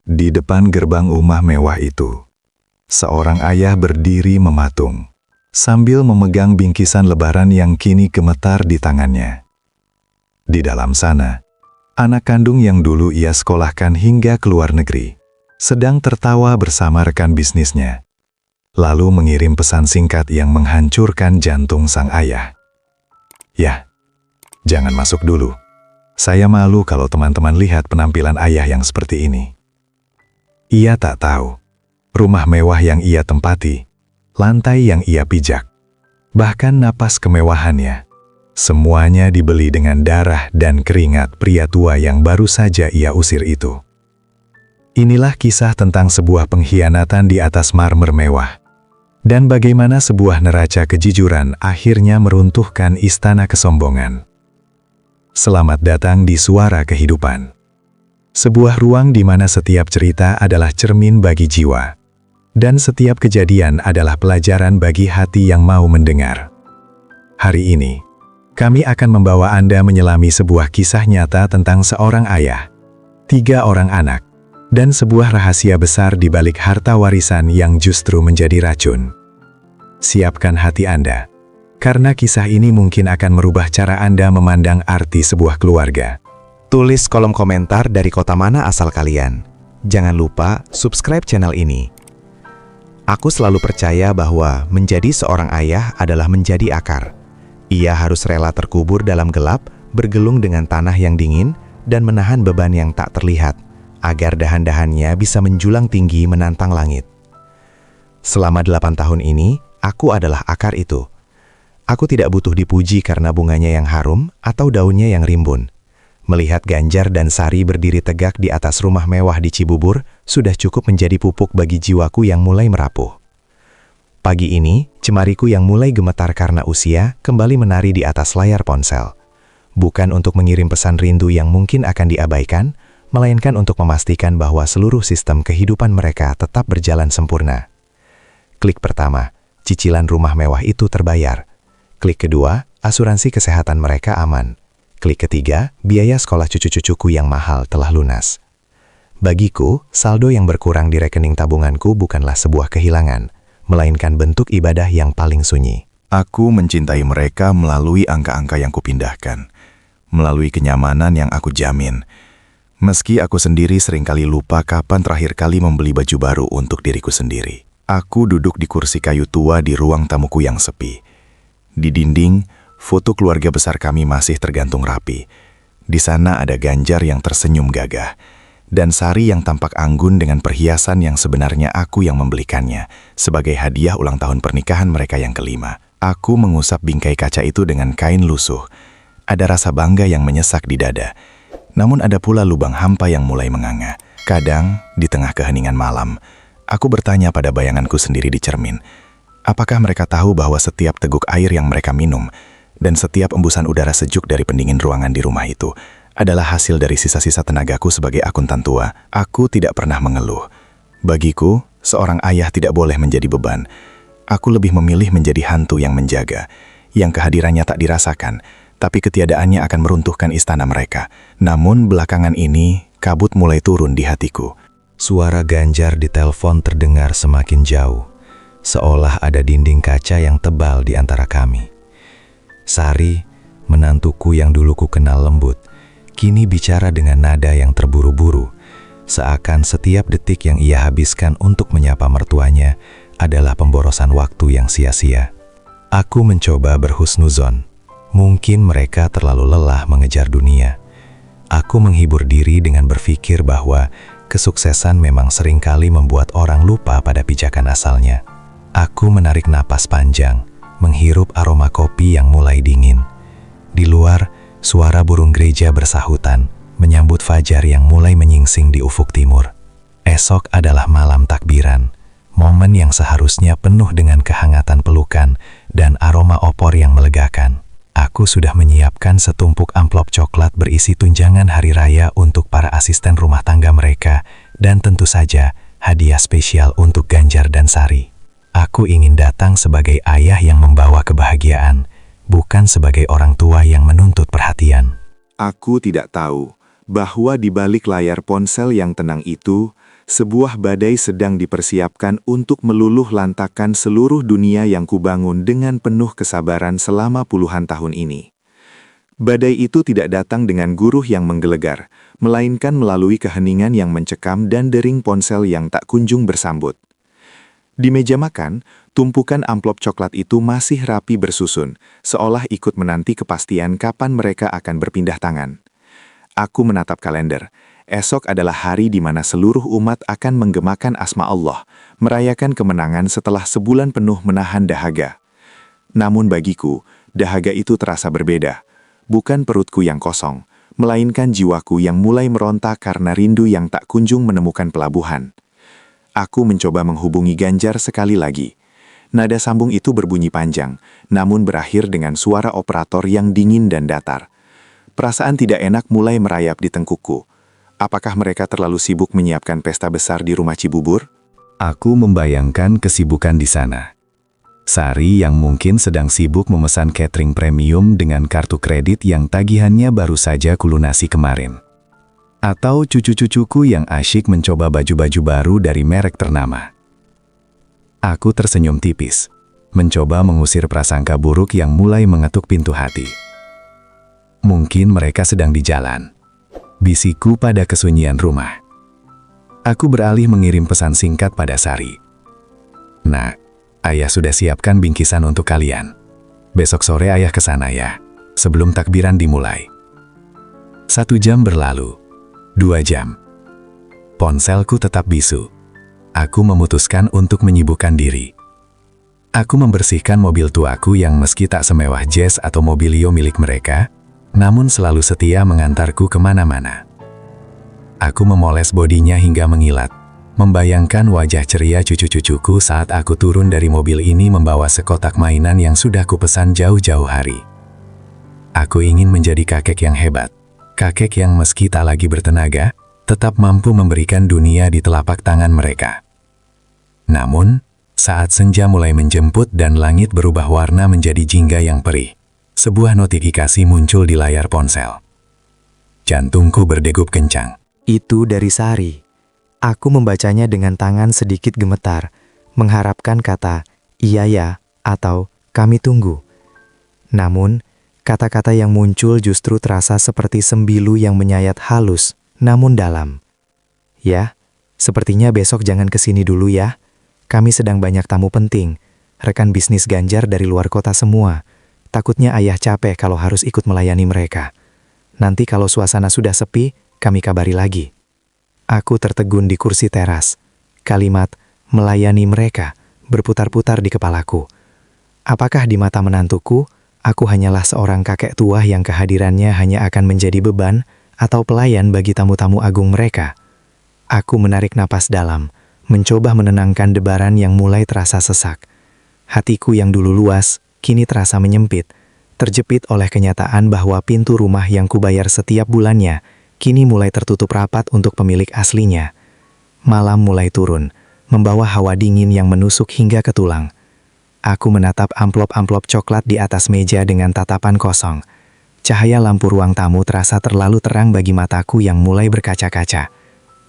Di depan gerbang rumah mewah itu, seorang ayah berdiri mematung, sambil memegang bingkisan lebaran yang kini gemetar di tangannya. Di dalam sana, anak kandung yang dulu ia sekolahkan hingga ke luar negeri, sedang tertawa bersama rekan bisnisnya, lalu mengirim pesan singkat yang menghancurkan jantung sang ayah. "Ya, jangan masuk dulu. Saya malu kalau teman-teman lihat penampilan ayah yang seperti ini." Ia tak tahu, rumah mewah yang ia tempati, lantai yang ia pijak, bahkan napas kemewahannya, semuanya dibeli dengan darah dan keringat pria tua yang baru saja ia usir itu. Inilah kisah tentang sebuah pengkhianatan di atas marmer mewah, dan bagaimana sebuah neraca kejujuran akhirnya meruntuhkan istana kesombongan. Selamat datang di Suara Kehidupan. Sebuah ruang di mana setiap cerita adalah cermin bagi jiwa, dan setiap kejadian adalah pelajaran bagi hati yang mau mendengar. Hari ini, kami akan membawa Anda menyelami sebuah kisah nyata tentang seorang ayah, 3 orang anak, dan sebuah rahasia besar di balik harta warisan yang justru menjadi racun. Siapkan hati Anda, karena kisah ini mungkin akan merubah cara Anda memandang arti sebuah keluarga. Tulis kolom komentar dari kota mana asal kalian. Jangan lupa subscribe channel ini. Aku selalu percaya bahwa menjadi seorang ayah adalah menjadi akar. Ia harus rela terkubur dalam gelap, bergelung dengan tanah yang dingin, dan menahan beban yang tak terlihat, agar dahan-dahannya bisa menjulang tinggi menantang langit. Selama 8 tahun ini, aku adalah akar itu. Aku tidak butuh dipuji karena bunganya yang harum atau daunnya yang rimbun. Melihat Ganjar dan Sari berdiri tegak di atas rumah mewah di Cibubur sudah cukup menjadi pupuk bagi jiwaku yang mulai merapuh. Pagi ini, cemariku yang mulai gemetar karena usia kembali menari di atas layar ponsel. Bukan untuk mengirim pesan rindu yang mungkin akan diabaikan, melainkan untuk memastikan bahwa seluruh sistem kehidupan mereka tetap berjalan sempurna. Klik pertama, cicilan rumah mewah itu terbayar. Klik kedua, asuransi kesehatan mereka aman. Klik ketiga, biaya sekolah cucu-cucuku yang mahal telah lunas. Bagiku, saldo yang berkurang di rekening tabunganku bukanlah sebuah kehilangan, melainkan bentuk ibadah yang paling sunyi. Aku mencintai mereka melalui angka-angka yang kupindahkan, melalui kenyamanan yang aku jamin. Meski aku sendiri seringkali lupa kapan terakhir kali membeli baju baru untuk diriku sendiri. Aku duduk di kursi kayu tua di ruang tamuku yang sepi. Di dinding, foto keluarga besar kami masih tergantung rapi. Di sana ada Ganjar yang tersenyum gagah, dan Sari yang tampak anggun dengan perhiasan yang sebenarnya aku yang membelikannya, sebagai hadiah ulang tahun pernikahan mereka yang kelima. Aku mengusap bingkai kaca itu dengan kain lusuh. Ada rasa bangga yang menyesak di dada. Namun ada pula lubang hampa yang mulai menganga. Kadang, di tengah keheningan malam, aku bertanya pada bayanganku sendiri di cermin, apakah mereka tahu bahwa setiap teguk air yang mereka minum, dan setiap embusan udara sejuk dari pendingin ruangan di rumah itu adalah hasil dari sisa-sisa tenagaku sebagai akuntan tua. Aku tidak pernah mengeluh. Bagiku, seorang ayah tidak boleh menjadi beban. Aku lebih memilih menjadi hantu yang menjaga, yang kehadirannya tak dirasakan, tapi ketiadaannya akan meruntuhkan istana mereka. Namun belakangan ini, kabut mulai turun di hatiku. Suara Ganjar di telepon terdengar semakin jauh, seolah ada dinding kaca yang tebal di antara kami. Sari, menantuku yang dulu ku kenal lembut, kini bicara dengan nada yang terburu-buru, seakan setiap detik yang ia habiskan untuk menyapa mertuanya adalah pemborosan waktu yang sia-sia. Aku mencoba berhusnuzon. Mungkin mereka terlalu lelah mengejar dunia. Aku menghibur diri dengan berpikir bahwa kesuksesan memang seringkali membuat orang lupa pada pijakan asalnya. Aku menarik napas panjang, menghirup aroma kopi yang mulai dingin. Di luar, suara burung gereja bersahutan, menyambut fajar yang mulai menyingsing di ufuk timur. Esok adalah malam takbiran, momen yang seharusnya penuh dengan kehangatan pelukan dan aroma opor yang melegakan. Aku sudah menyiapkan setumpuk amplop coklat berisi tunjangan hari raya untuk para asisten rumah tangga mereka, dan tentu saja hadiah spesial untuk Ganjar dan Sari. Aku ingin datang sebagai ayah yang membawa kebahagiaan, bukan sebagai orang tua yang menuntut perhatian. Aku tidak tahu bahwa di balik layar ponsel yang tenang itu sebuah badai sedang dipersiapkan untuk meluluh lantakan seluruh dunia yang kubangun dengan penuh kesabaran selama puluhan tahun ini. Badai itu tidak datang dengan guruh yang menggelegar, melainkan melalui keheningan yang mencekam dan dering ponsel yang tak kunjung bersambut. Di meja makan, tumpukan amplop coklat itu masih rapi bersusun, seolah ikut menanti kepastian kapan mereka akan berpindah tangan. Aku menatap kalender. Esok adalah hari di mana seluruh umat akan menggemakan asma Allah, merayakan kemenangan setelah sebulan penuh menahan dahaga. Namun bagiku, dahaga itu terasa berbeda. Bukan perutku yang kosong, melainkan jiwaku yang mulai meronta karena rindu yang tak kunjung menemukan pelabuhan. Aku mencoba menghubungi Ganjar sekali lagi. Nada sambung itu berbunyi panjang, namun berakhir dengan suara operator yang dingin dan datar. Perasaan tidak enak mulai merayap di tengkukku. Apakah mereka terlalu sibuk menyiapkan pesta besar di rumah Cibubur? Aku membayangkan kesibukan di sana. Sari yang mungkin sedang sibuk memesan catering premium dengan kartu kredit yang tagihannya baru saja kulunasi kemarin. Atau cucu-cucuku yang asyik mencoba baju-baju baru dari merek ternama. Aku tersenyum tipis, mencoba mengusir prasangka buruk yang mulai mengetuk pintu hati. Mungkin mereka sedang di jalan. Bisikku pada kesunyian rumah. Aku beralih mengirim pesan singkat pada Sari. Nak, ayah sudah siapkan bingkisan untuk kalian. Besok sore ayah ke sana ya, sebelum takbiran dimulai. 1 jam berlalu. 2 jam. Ponselku tetap bisu. Aku memutuskan untuk menyibukkan diri. Aku membersihkan mobil tuaku yang meski tak semewah Jazz atau Mobilio milik mereka, namun selalu setia mengantarku kemana-mana. Aku memoles bodinya hingga mengilat, membayangkan wajah ceria cucu-cucuku saat aku turun dari mobil ini membawa sekotak mainan yang sudah kupesan jauh-jauh hari. Aku ingin menjadi kakek yang hebat. Kakek yang meski tak lagi bertenaga, tetap mampu memberikan dunia di telapak tangan mereka. Namun, saat senja mulai menjemput dan langit berubah warna menjadi jingga yang perih, sebuah notifikasi muncul di layar ponsel. Jantungku berdegup kencang. Itu dari Sari. Aku membacanya dengan tangan sedikit gemetar, mengharapkan kata, iya ya, atau kami tunggu. Namun, kata-kata yang muncul justru terasa seperti sembilu yang menyayat halus, namun dalam. Ya, sepertinya besok jangan kesini dulu ya. Kami sedang banyak tamu penting. Rekan bisnis Ganjar dari luar kota semua. Takutnya ayah capek kalau harus ikut melayani mereka. Nanti kalau suasana sudah sepi, kami kabari lagi. Aku tertegun di kursi teras. Kalimat melayani mereka berputar-putar di kepalaku. Apakah di mata menantuku, aku hanyalah seorang kakek tua yang kehadirannya hanya akan menjadi beban atau pelayan bagi tamu-tamu agung mereka? Aku menarik napas dalam, mencoba menenangkan debaran yang mulai terasa sesak. Hatiku yang dulu luas, kini terasa menyempit, terjepit oleh kenyataan bahwa pintu rumah yang kubayar setiap bulannya, kini mulai tertutup rapat untuk pemilik aslinya. Malam mulai turun, membawa hawa dingin yang menusuk hingga ke tulang. Aku menatap amplop-amplop coklat di atas meja dengan tatapan kosong. Cahaya lampu ruang tamu terasa terlalu terang bagi mataku yang mulai berkaca-kaca.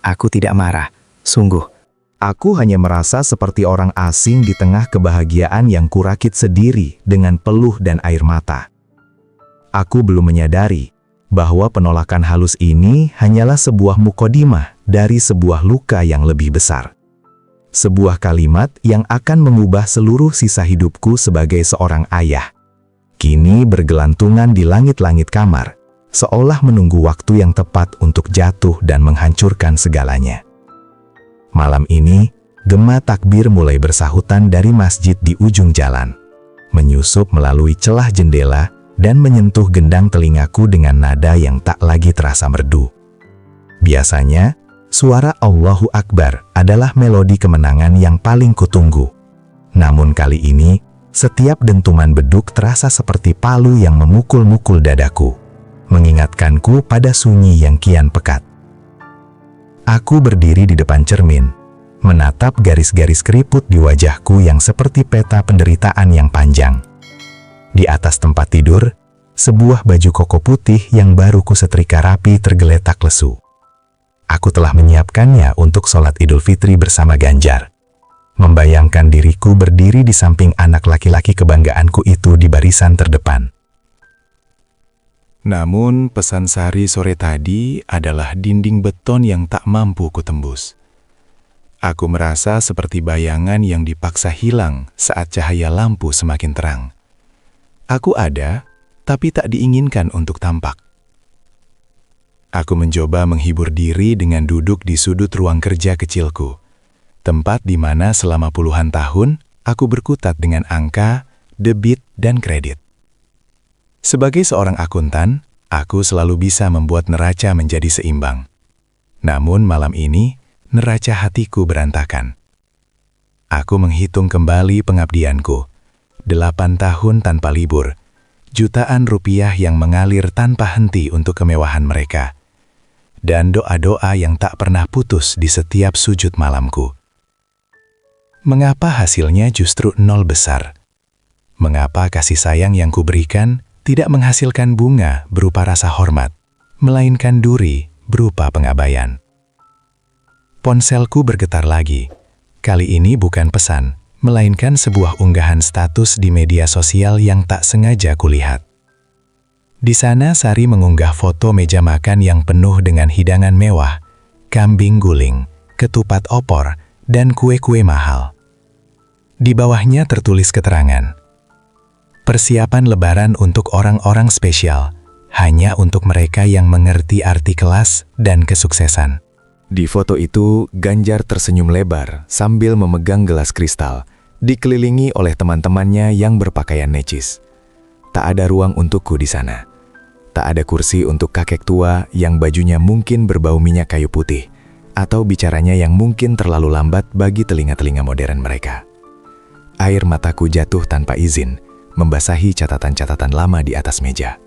Aku tidak marah, sungguh. Aku hanya merasa seperti orang asing di tengah kebahagiaan yang kurakit sendiri dengan peluh dan air mata. Aku belum menyadari bahwa penolakan halus ini hanyalah sebuah mukodimah dari sebuah luka yang lebih besar. Sebuah kalimat yang akan mengubah seluruh sisa hidupku sebagai seorang ayah. Kini bergelantungan di langit-langit kamar, seolah menunggu waktu yang tepat untuk jatuh dan menghancurkan segalanya. Malam ini, gema takbir mulai bersahutan dari masjid di ujung jalan, menyusup melalui celah jendela dan menyentuh gendang telingaku dengan nada yang tak lagi terasa merdu. Biasanya, suara Allahu Akbar adalah melodi kemenangan yang paling kutunggu. Namun kali ini, setiap dentuman beduk terasa seperti palu yang memukul-mukul dadaku, mengingatkanku pada sunyi yang kian pekat. Aku berdiri di depan cermin, menatap garis-garis keriput di wajahku yang seperti peta penderitaan yang panjang. Di atas tempat tidur, sebuah baju koko putih yang baru kusetrika rapi tergeletak lesu. Aku telah menyiapkannya untuk sholat Idul Fitri bersama Ganjar. Membayangkan diriku berdiri di samping anak laki-laki kebanggaanku itu di barisan terdepan. Namun, pesan Sari sore tadi adalah dinding beton yang tak mampu kutembus. Aku merasa seperti bayangan yang dipaksa hilang saat cahaya lampu semakin terang. Aku ada, tapi tak diinginkan untuk tampak. Aku mencoba menghibur diri dengan duduk di sudut ruang kerja kecilku, tempat di mana selama puluhan tahun aku berkutat dengan angka, debit, dan kredit. Sebagai seorang akuntan, aku selalu bisa membuat neraca menjadi seimbang. Namun malam ini, neraca hatiku berantakan. Aku menghitung kembali pengabdianku. 8 tahun tanpa libur, jutaan rupiah yang mengalir tanpa henti untuk kemewahan mereka, dan doa-doa yang tak pernah putus di setiap sujud malamku. Mengapa hasilnya justru nol besar? Mengapa kasih sayang yang kuberikan tidak menghasilkan bunga berupa rasa hormat, melainkan duri berupa pengabaian? Ponselku bergetar lagi. Kali ini bukan pesan, melainkan sebuah unggahan status di media sosial yang tak sengaja kulihat. Di sana Sari mengunggah foto meja makan yang penuh dengan hidangan mewah, kambing guling, ketupat opor, dan kue-kue mahal. Di bawahnya tertulis keterangan, persiapan lebaran untuk orang-orang spesial, hanya untuk mereka yang mengerti arti kelas dan kesuksesan. Di foto itu, Ganjar tersenyum lebar sambil memegang gelas kristal, dikelilingi oleh teman-temannya yang berpakaian necis. Tak ada ruang untukku di sana. Tak ada kursi untuk kakek tua yang bajunya mungkin berbau minyak kayu putih, atau bicaranya yang mungkin terlalu lambat bagi telinga-telinga modern mereka. Air mataku jatuh tanpa izin, membasahi catatan-catatan lama di atas meja.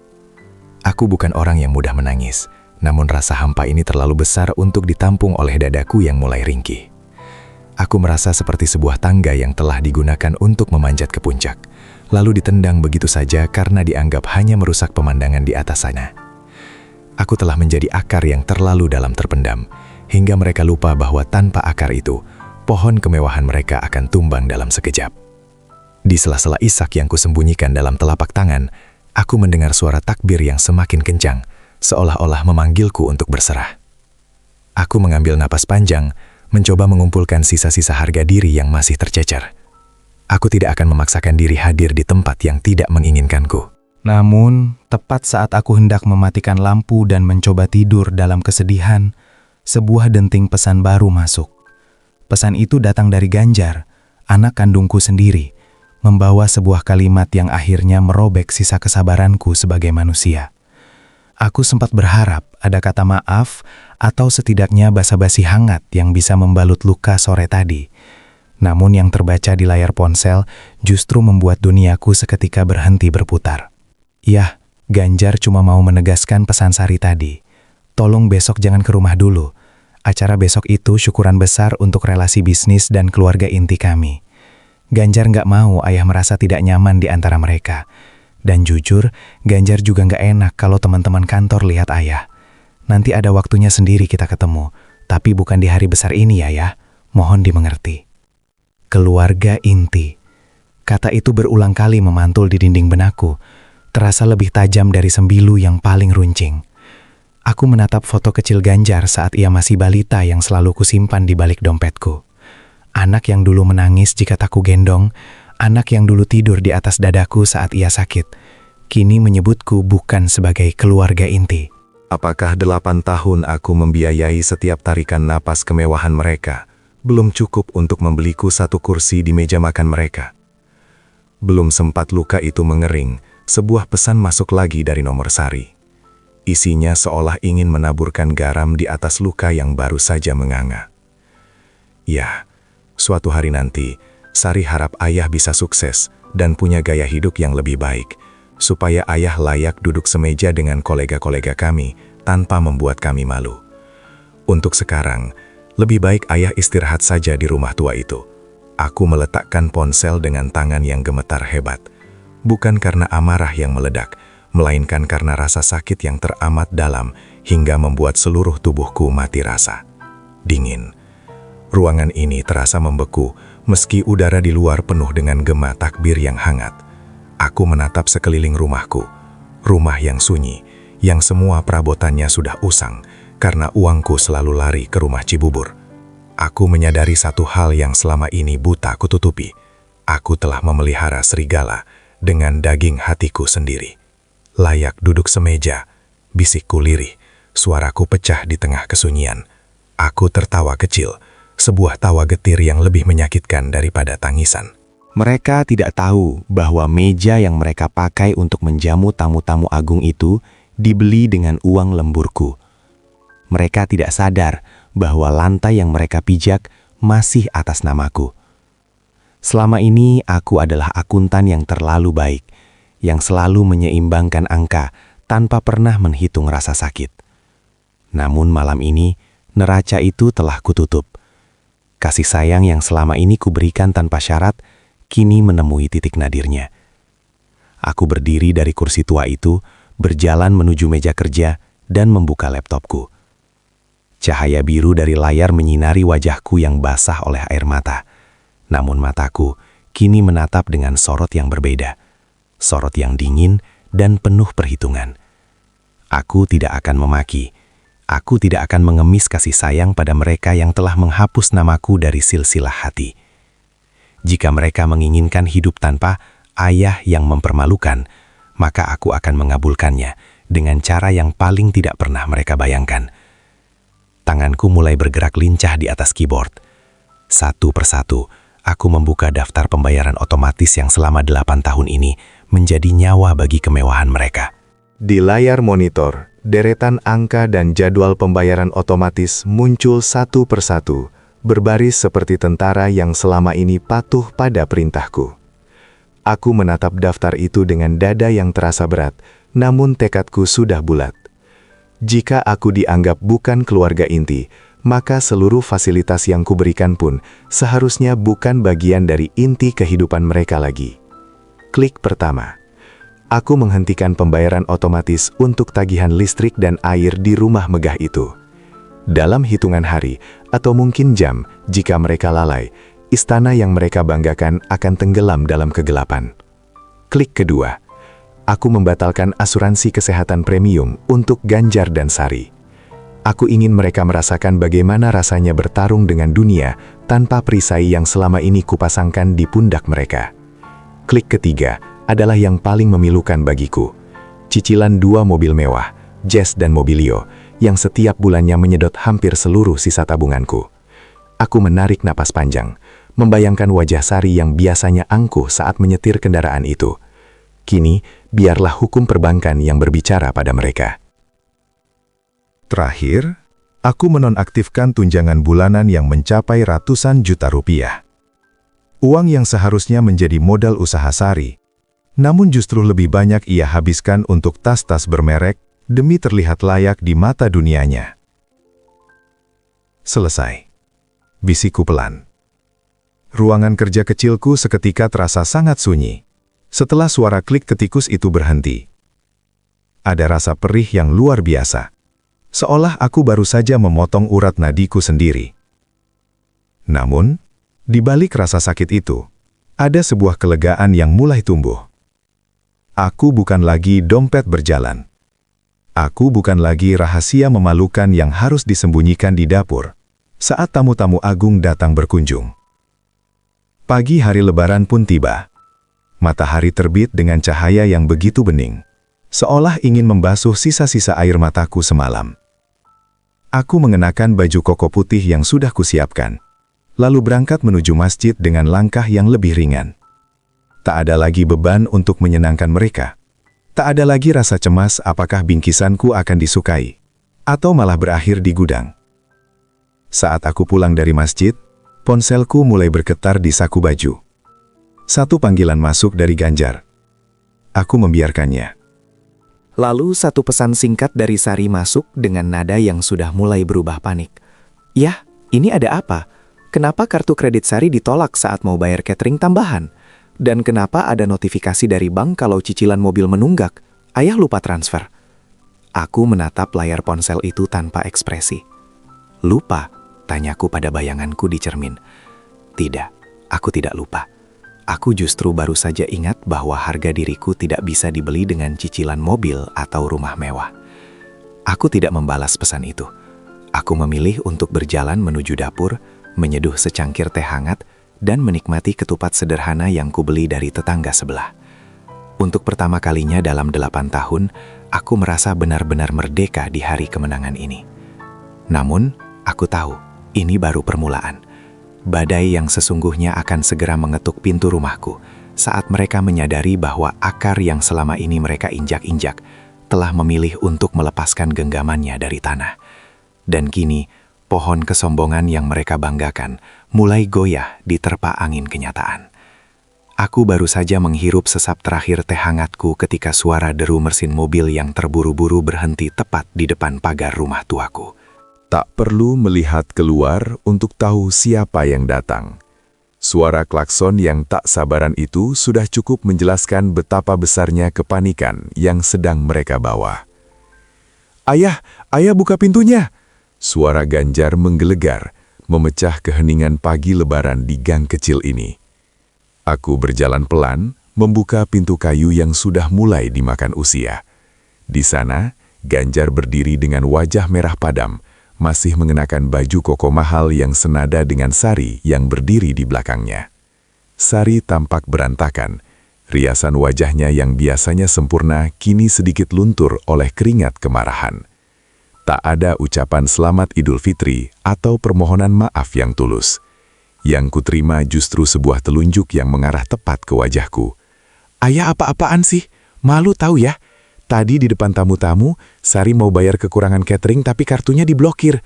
Aku bukan orang yang mudah menangis, namun rasa hampa ini terlalu besar untuk ditampung oleh dadaku yang mulai ringkih. Aku merasa seperti sebuah tangga yang telah digunakan untuk memanjat ke puncak, lalu ditendang begitu saja karena dianggap hanya merusak pemandangan di atas sana. Aku telah menjadi akar yang terlalu dalam terpendam, hingga mereka lupa bahwa tanpa akar itu, pohon kemewahan mereka akan tumbang dalam sekejap. Di sela-sela isak yang kusembunyikan dalam telapak tangan, aku mendengar suara takbir yang semakin kencang, seolah-olah memanggilku untuk berserah. Aku mengambil napas panjang, mencoba mengumpulkan sisa-sisa harga diri yang masih tercecer. Aku tidak akan memaksakan diri hadir di tempat yang tidak menginginkanku. Namun, tepat saat aku hendak mematikan lampu dan mencoba tidur dalam kesedihan, sebuah denting pesan baru masuk. Pesan itu datang dari Ganjar, anak kandungku sendiri, membawa sebuah kalimat yang akhirnya merobek sisa kesabaranku sebagai manusia. Aku sempat berharap ada kata maaf atau setidaknya basa-basi hangat yang bisa membalut luka sore tadi. Namun yang terbaca di layar ponsel justru membuat duniaku seketika berhenti berputar. Yah, Ganjar cuma mau menegaskan pesan Sari tadi. Tolong besok jangan ke rumah dulu. Acara besok itu syukuran besar untuk relasi bisnis dan keluarga inti kami. Ganjar nggak mau ayah merasa tidak nyaman di antara mereka. Dan jujur, Ganjar juga nggak enak kalau teman-teman kantor lihat ayah. Nanti ada waktunya sendiri kita ketemu, tapi bukan di hari besar ini ya. Mohon dimengerti. Keluarga inti. Kata itu berulang kali memantul di dinding benakku, terasa lebih tajam dari sembilu yang paling runcing. Aku menatap foto kecil Ganjar saat ia masih balita yang selalu kusimpan di balik dompetku. Anak yang dulu menangis jika tak kugendong, anak yang dulu tidur di atas dadaku saat ia sakit, kini menyebutku bukan sebagai keluarga inti. Apakah 8 tahun aku membiayai setiap tarikan napas kemewahan mereka belum cukup untuk membeliku satu kursi di meja makan mereka? Belum sempat luka itu mengering, sebuah pesan masuk lagi dari nomor Sari. Isinya seolah ingin menaburkan garam di atas luka yang baru saja menganga. Ya, suatu hari nanti, Sari harap ayah bisa sukses dan punya gaya hidup yang lebih baik, supaya ayah layak duduk semeja dengan kolega-kolega kami tanpa membuat kami malu. Untuk sekarang, lebih baik ayah istirahat saja di rumah tua itu. Aku meletakkan ponsel dengan tangan yang gemetar hebat, bukan karena amarah yang meledak, melainkan karena rasa sakit yang teramat dalam hingga membuat seluruh tubuhku mati rasa. Dingin. Ruangan ini terasa membeku, meski udara di luar penuh dengan gema takbir yang hangat. Aku menatap sekeliling rumahku. Rumah yang sunyi, yang semua perabotannya sudah usang, karena uangku selalu lari ke rumah Cibubur. Aku menyadari satu hal yang selama ini buta kututupi. Aku telah memelihara serigala dengan daging hatiku sendiri. Layak duduk semeja, bisikku lirih, suaraku pecah di tengah kesunyian. Aku tertawa kecil, sebuah tawa getir yang lebih menyakitkan daripada tangisan. Mereka tidak tahu bahwa meja yang mereka pakai untuk menjamu tamu-tamu agung itu dibeli dengan uang lemburku. Mereka tidak sadar bahwa lantai yang mereka pijak masih atas namaku. Selama ini aku adalah akuntan yang terlalu baik, yang selalu menyeimbangkan angka tanpa pernah menghitung rasa sakit. Namun malam ini, neraca itu telah kututup. Kasih sayang yang selama ini kuberikan tanpa syarat, kini menemui titik nadirnya. Aku berdiri dari kursi tua itu, berjalan menuju meja kerja, dan membuka laptopku. Cahaya biru dari layar menyinari wajahku yang basah oleh air mata. Namun mataku kini menatap dengan sorot yang berbeda. Sorot yang dingin dan penuh perhitungan. Aku tidak akan memaki. Aku tidak akan mengemis kasih sayang pada mereka yang telah menghapus namaku dari silsilah hati. Jika mereka menginginkan hidup tanpa ayah yang mempermalukan, maka aku akan mengabulkannya dengan cara yang paling tidak pernah mereka bayangkan. Tanganku mulai bergerak lincah di atas keyboard. Satu persatu, aku membuka daftar pembayaran otomatis yang selama 8 tahun ini menjadi nyawa bagi kemewahan mereka. Di layar monitor, deretan angka dan jadwal pembayaran otomatis muncul satu persatu, berbaris seperti tentara yang selama ini patuh pada perintahku. Aku menatap daftar itu dengan dada yang terasa berat, namun tekadku sudah bulat. Jika aku dianggap bukan keluarga inti, maka seluruh fasilitas yang kuberikan pun seharusnya bukan bagian dari inti kehidupan mereka lagi. Klik pertama. Aku menghentikan pembayaran otomatis untuk tagihan listrik dan air di rumah megah itu. Dalam hitungan hari, atau mungkin jam, jika mereka lalai, istana yang mereka banggakan akan tenggelam dalam kegelapan. Klik kedua. Aku membatalkan asuransi kesehatan premium untuk Ganjar dan Sari. Aku ingin mereka merasakan bagaimana rasanya bertarung dengan dunia tanpa perisai yang selama ini kupasangkan di pundak mereka. Klik ketiga adalah yang paling memilukan bagiku. Cicilan 2 mobil mewah, Jazz dan Mobilio, yang setiap bulannya menyedot hampir seluruh sisa tabunganku. Aku menarik napas panjang, membayangkan wajah Sari yang biasanya angkuh saat menyetir kendaraan itu. Kini, biarlah hukum perbankan yang berbicara pada mereka. Terakhir, aku menonaktifkan tunjangan bulanan yang mencapai ratusan juta rupiah. Uang yang seharusnya menjadi modal usaha Sari, namun justru lebih banyak ia habiskan untuk tas-tas bermerek demi terlihat layak di mata dunianya. Selesai. Bisikku pelan. Ruangan kerja kecilku seketika terasa sangat sunyi. Setelah suara klik ketikus itu berhenti, ada rasa perih yang luar biasa. Seolah aku baru saja memotong urat nadiku sendiri. Namun, di balik rasa sakit itu, ada sebuah kelegaan yang mulai tumbuh. Aku bukan lagi dompet berjalan. Aku bukan lagi rahasia memalukan yang harus disembunyikan di dapur saat tamu-tamu agung datang berkunjung. Pagi hari Lebaran pun tiba. Matahari terbit dengan cahaya yang begitu bening, seolah ingin membasuh sisa-sisa air mataku semalam. Aku mengenakan baju koko putih yang sudah kusiapkan, lalu berangkat menuju masjid dengan langkah yang lebih ringan. Tak ada lagi beban untuk menyenangkan mereka. Tak ada lagi rasa cemas apakah bingkisanku akan disukai, atau malah berakhir di gudang. Saat aku pulang dari masjid, ponselku mulai bergetar di saku baju. Satu panggilan masuk dari Ganjar. Aku membiarkannya. Lalu satu pesan singkat dari Sari masuk dengan nada yang sudah mulai berubah panik. Yah, ini ada apa? Kenapa kartu kredit Sari ditolak saat mau bayar catering tambahan? Dan kenapa ada notifikasi dari bank kalau cicilan mobil menunggak? Ayah lupa transfer. Aku menatap layar ponsel itu tanpa ekspresi. Lupa? Tanyaku pada bayanganku di cermin. Tidak, aku tidak lupa. Aku justru baru saja ingat bahwa harga diriku tidak bisa dibeli dengan cicilan mobil atau rumah mewah. Aku tidak membalas pesan itu. Aku memilih untuk berjalan menuju dapur, menyeduh secangkir teh hangat, dan menikmati ketupat sederhana yang kubeli dari tetangga sebelah. Untuk pertama kalinya dalam 8 tahun, aku merasa benar-benar merdeka di hari kemenangan ini. Namun, aku tahu, ini baru permulaan. Badai yang sesungguhnya akan segera mengetuk pintu rumahku saat mereka menyadari bahwa akar yang selama ini mereka injak-injak telah memilih untuk melepaskan genggamannya dari tanah. Dan kini, pohon kesombongan yang mereka banggakan mulai goyah diterpa angin kenyataan. Aku baru saja menghirup sesap terakhir teh hangatku ketika suara deru mesin mobil yang terburu-buru berhenti tepat di depan pagar rumah tuaku. Tak perlu melihat keluar untuk tahu siapa yang datang. Suara klakson yang tak sabaran itu sudah cukup menjelaskan betapa besarnya kepanikan yang sedang mereka bawa. "Ayah, ayah buka pintunya!" Suara Ganjar menggelegar, memecah keheningan pagi lebaran di gang kecil ini. Aku berjalan pelan, membuka pintu kayu yang sudah mulai dimakan usia. Di sana, Ganjar berdiri dengan wajah merah padam, masih mengenakan baju koko mahal yang senada dengan Sari yang berdiri di belakangnya. Sari tampak berantakan. Riasan wajahnya yang biasanya sempurna kini sedikit luntur oleh keringat kemarahan. Tak ada ucapan selamat Idul Fitri atau permohonan maaf yang tulus. Yang kuterima justru sebuah telunjuk yang mengarah tepat ke wajahku. "Ayah apa-apaan sih? Malu tahu ya? Tadi di depan tamu-tamu, Sari mau bayar kekurangan catering tapi kartunya diblokir."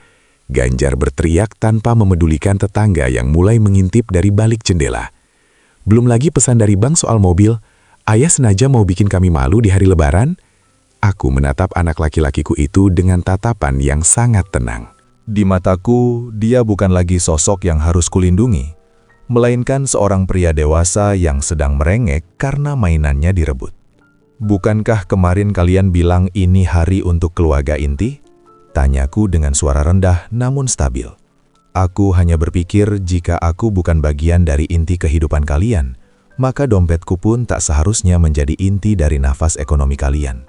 Ganjar berteriak tanpa memedulikan tetangga yang mulai mengintip dari balik jendela. "Belum lagi pesan dari bank soal mobil. Ayah sengaja mau bikin kami malu di hari lebaran?" Aku menatap anak laki-lakiku itu dengan tatapan yang sangat tenang. Di mataku, dia bukan lagi sosok yang harus kulindungi, melainkan seorang pria dewasa yang sedang merengek karena mainannya direbut. "Bukankah kemarin kalian bilang ini hari untuk keluarga inti?" Tanyaku dengan suara rendah namun stabil. "Aku hanya berpikir jika aku bukan bagian dari inti kehidupan kalian, maka dompetku pun tak seharusnya menjadi inti dari nafas ekonomi kalian."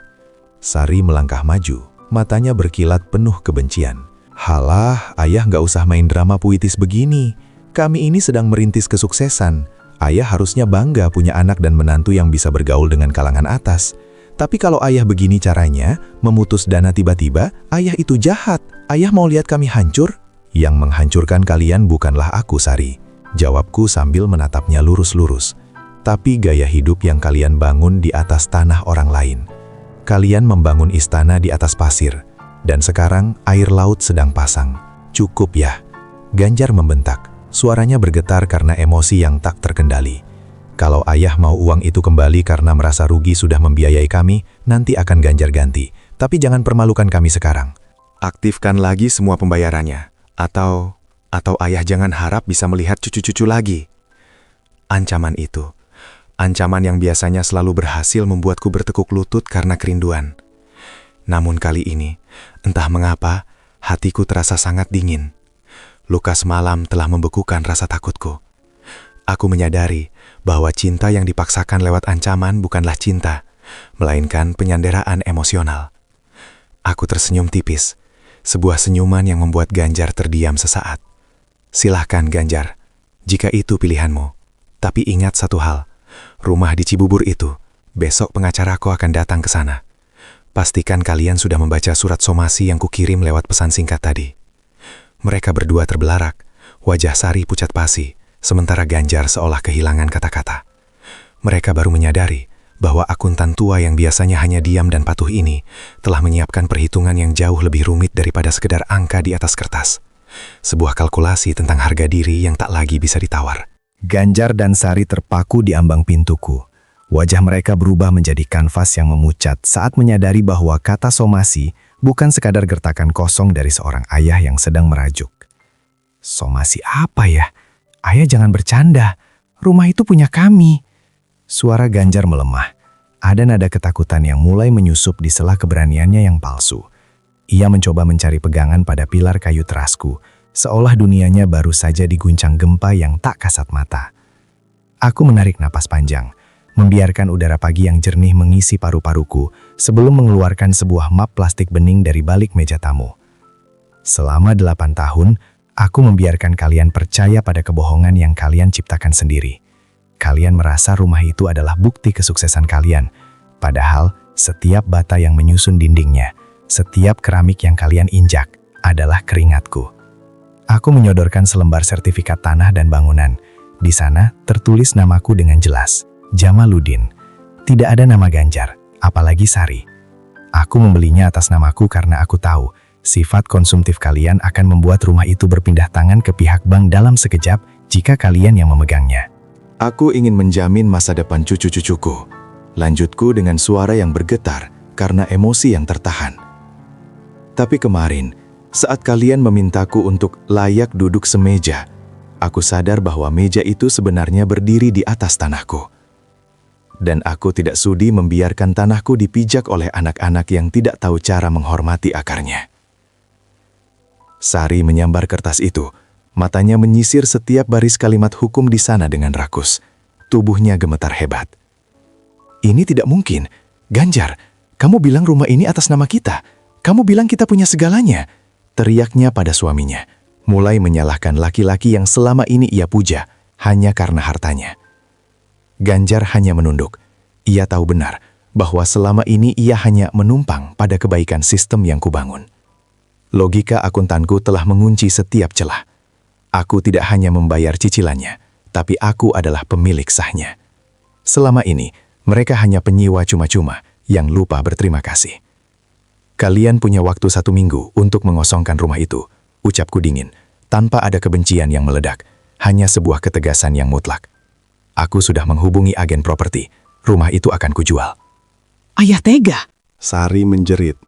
Sari melangkah maju, matanya berkilat penuh kebencian. "Halah, ayah nggak usah main drama puitis begini. Kami ini sedang merintis kesuksesan. Ayah harusnya bangga punya anak dan menantu yang bisa bergaul dengan kalangan atas. Tapi kalau ayah begini caranya, memutus dana tiba-tiba, ayah itu jahat. Ayah mau lihat kami hancur?" "Yang menghancurkan kalian bukanlah aku, Sari," jawabku sambil menatapnya lurus-lurus. "Tapi gaya hidup yang kalian bangun di atas tanah orang lain. Kalian membangun istana di atas pasir. Dan sekarang air laut sedang pasang. Cukup ya." Ganjar membentak. Suaranya bergetar karena emosi yang tak terkendali. "Kalau ayah mau uang itu kembali karena merasa rugi sudah membiayai kami, nanti akan Ganjar ganti. Tapi jangan permalukan kami sekarang." Aktifkan lagi semua pembayarannya. Atau ayah jangan harap bisa melihat cucu-cucu lagi. Ancaman itu. Ancaman yang biasanya selalu berhasil membuatku bertekuk lutut karena kerinduan. Namun kali ini, entah mengapa, hatiku terasa sangat dingin. Luka semalam telah membekukan rasa takutku. Aku menyadari bahwa cinta yang dipaksakan lewat ancaman bukanlah cinta, melainkan penyanderaan emosional. Aku tersenyum tipis, sebuah senyuman yang membuat Ganjar terdiam sesaat. "Silahkan Ganjar, jika itu pilihanmu. Tapi ingat satu hal, rumah di Cibubur itu, besok pengacaraku akan datang ke sana. Pastikan kalian sudah membaca surat somasi yang kukirim lewat pesan singkat tadi." Mereka berdua terbelarak, wajah Sari pucat pasi, sementara Ganjar seolah kehilangan kata-kata. Mereka baru menyadari bahwa akuntan tua yang biasanya hanya diam dan patuh ini telah menyiapkan perhitungan yang jauh lebih rumit daripada sekedar angka di atas kertas. Sebuah kalkulasi tentang harga diri yang tak lagi bisa ditawar. Ganjar dan Sari terpaku di ambang pintuku. Wajah mereka berubah menjadi kanvas yang memucat saat menyadari bahwa kata somasi bukan sekadar gertakan kosong dari seorang ayah yang sedang merajuk. "Somasi apa ya? Ayah jangan bercanda. Rumah itu punya kami." Suara Ganjar melemah. Ada nada ketakutan yang mulai menyusup di sela keberaniannya yang palsu. Ia mencoba mencari pegangan pada pilar kayu terasku, seolah dunianya baru saja diguncang gempa yang tak kasat mata. Aku menarik napas panjang, membiarkan udara pagi yang jernih mengisi paru-paruku sebelum mengeluarkan sebuah map plastik bening dari balik meja tamu. Selama 8 tahun, aku membiarkan kalian percaya pada kebohongan yang kalian ciptakan sendiri. Kalian merasa rumah itu adalah bukti kesuksesan kalian, padahal setiap bata yang menyusun dindingnya, setiap keramik yang kalian injak adalah keringatku. Aku menyodorkan selembar sertifikat tanah dan bangunan. Di sana tertulis namaku dengan jelas, Jamaluddin. Tidak ada nama Ganjar, apalagi Sari. Aku membelinya atas namaku karena aku tahu sifat konsumtif kalian akan membuat rumah itu berpindah tangan ke pihak bank dalam sekejap jika kalian yang memegangnya. Aku ingin menjamin masa depan cucu-cucuku. Lanjutku dengan suara yang bergetar karena emosi yang tertahan. Tapi kemarin, saat kalian memintaku untuk layak duduk semeja, aku sadar bahwa meja itu sebenarnya berdiri di atas tanahku. Dan aku tidak sudi membiarkan tanahku dipijak oleh anak-anak yang tidak tahu cara menghormati akarnya. Sari menyambar kertas itu. Matanya menyisir setiap baris kalimat hukum di sana dengan rakus. Tubuhnya gemetar hebat. Ini tidak mungkin. Ganjar, kamu bilang rumah ini atas nama kita. Kamu bilang kita punya segalanya. Teriaknya pada suaminya. Mulai menyalahkan laki-laki yang selama ini ia puja hanya karena hartanya. Ganjar hanya menunduk. Ia tahu benar bahwa selama ini ia hanya menumpang pada kebaikan sistem yang kubangun. Logika akuntanku telah mengunci setiap celah. Aku tidak hanya membayar cicilannya, tapi aku adalah pemilik sahnya. Selama ini, mereka hanya penyewa cuma-cuma yang lupa berterima kasih. Kalian punya waktu 1 minggu untuk mengosongkan rumah itu, ucapku dingin, tanpa ada kebencian yang meledak, hanya sebuah ketegasan yang mutlak. Aku sudah menghubungi agen properti, rumah itu akan kujual. Ayah tega. Sari menjerit.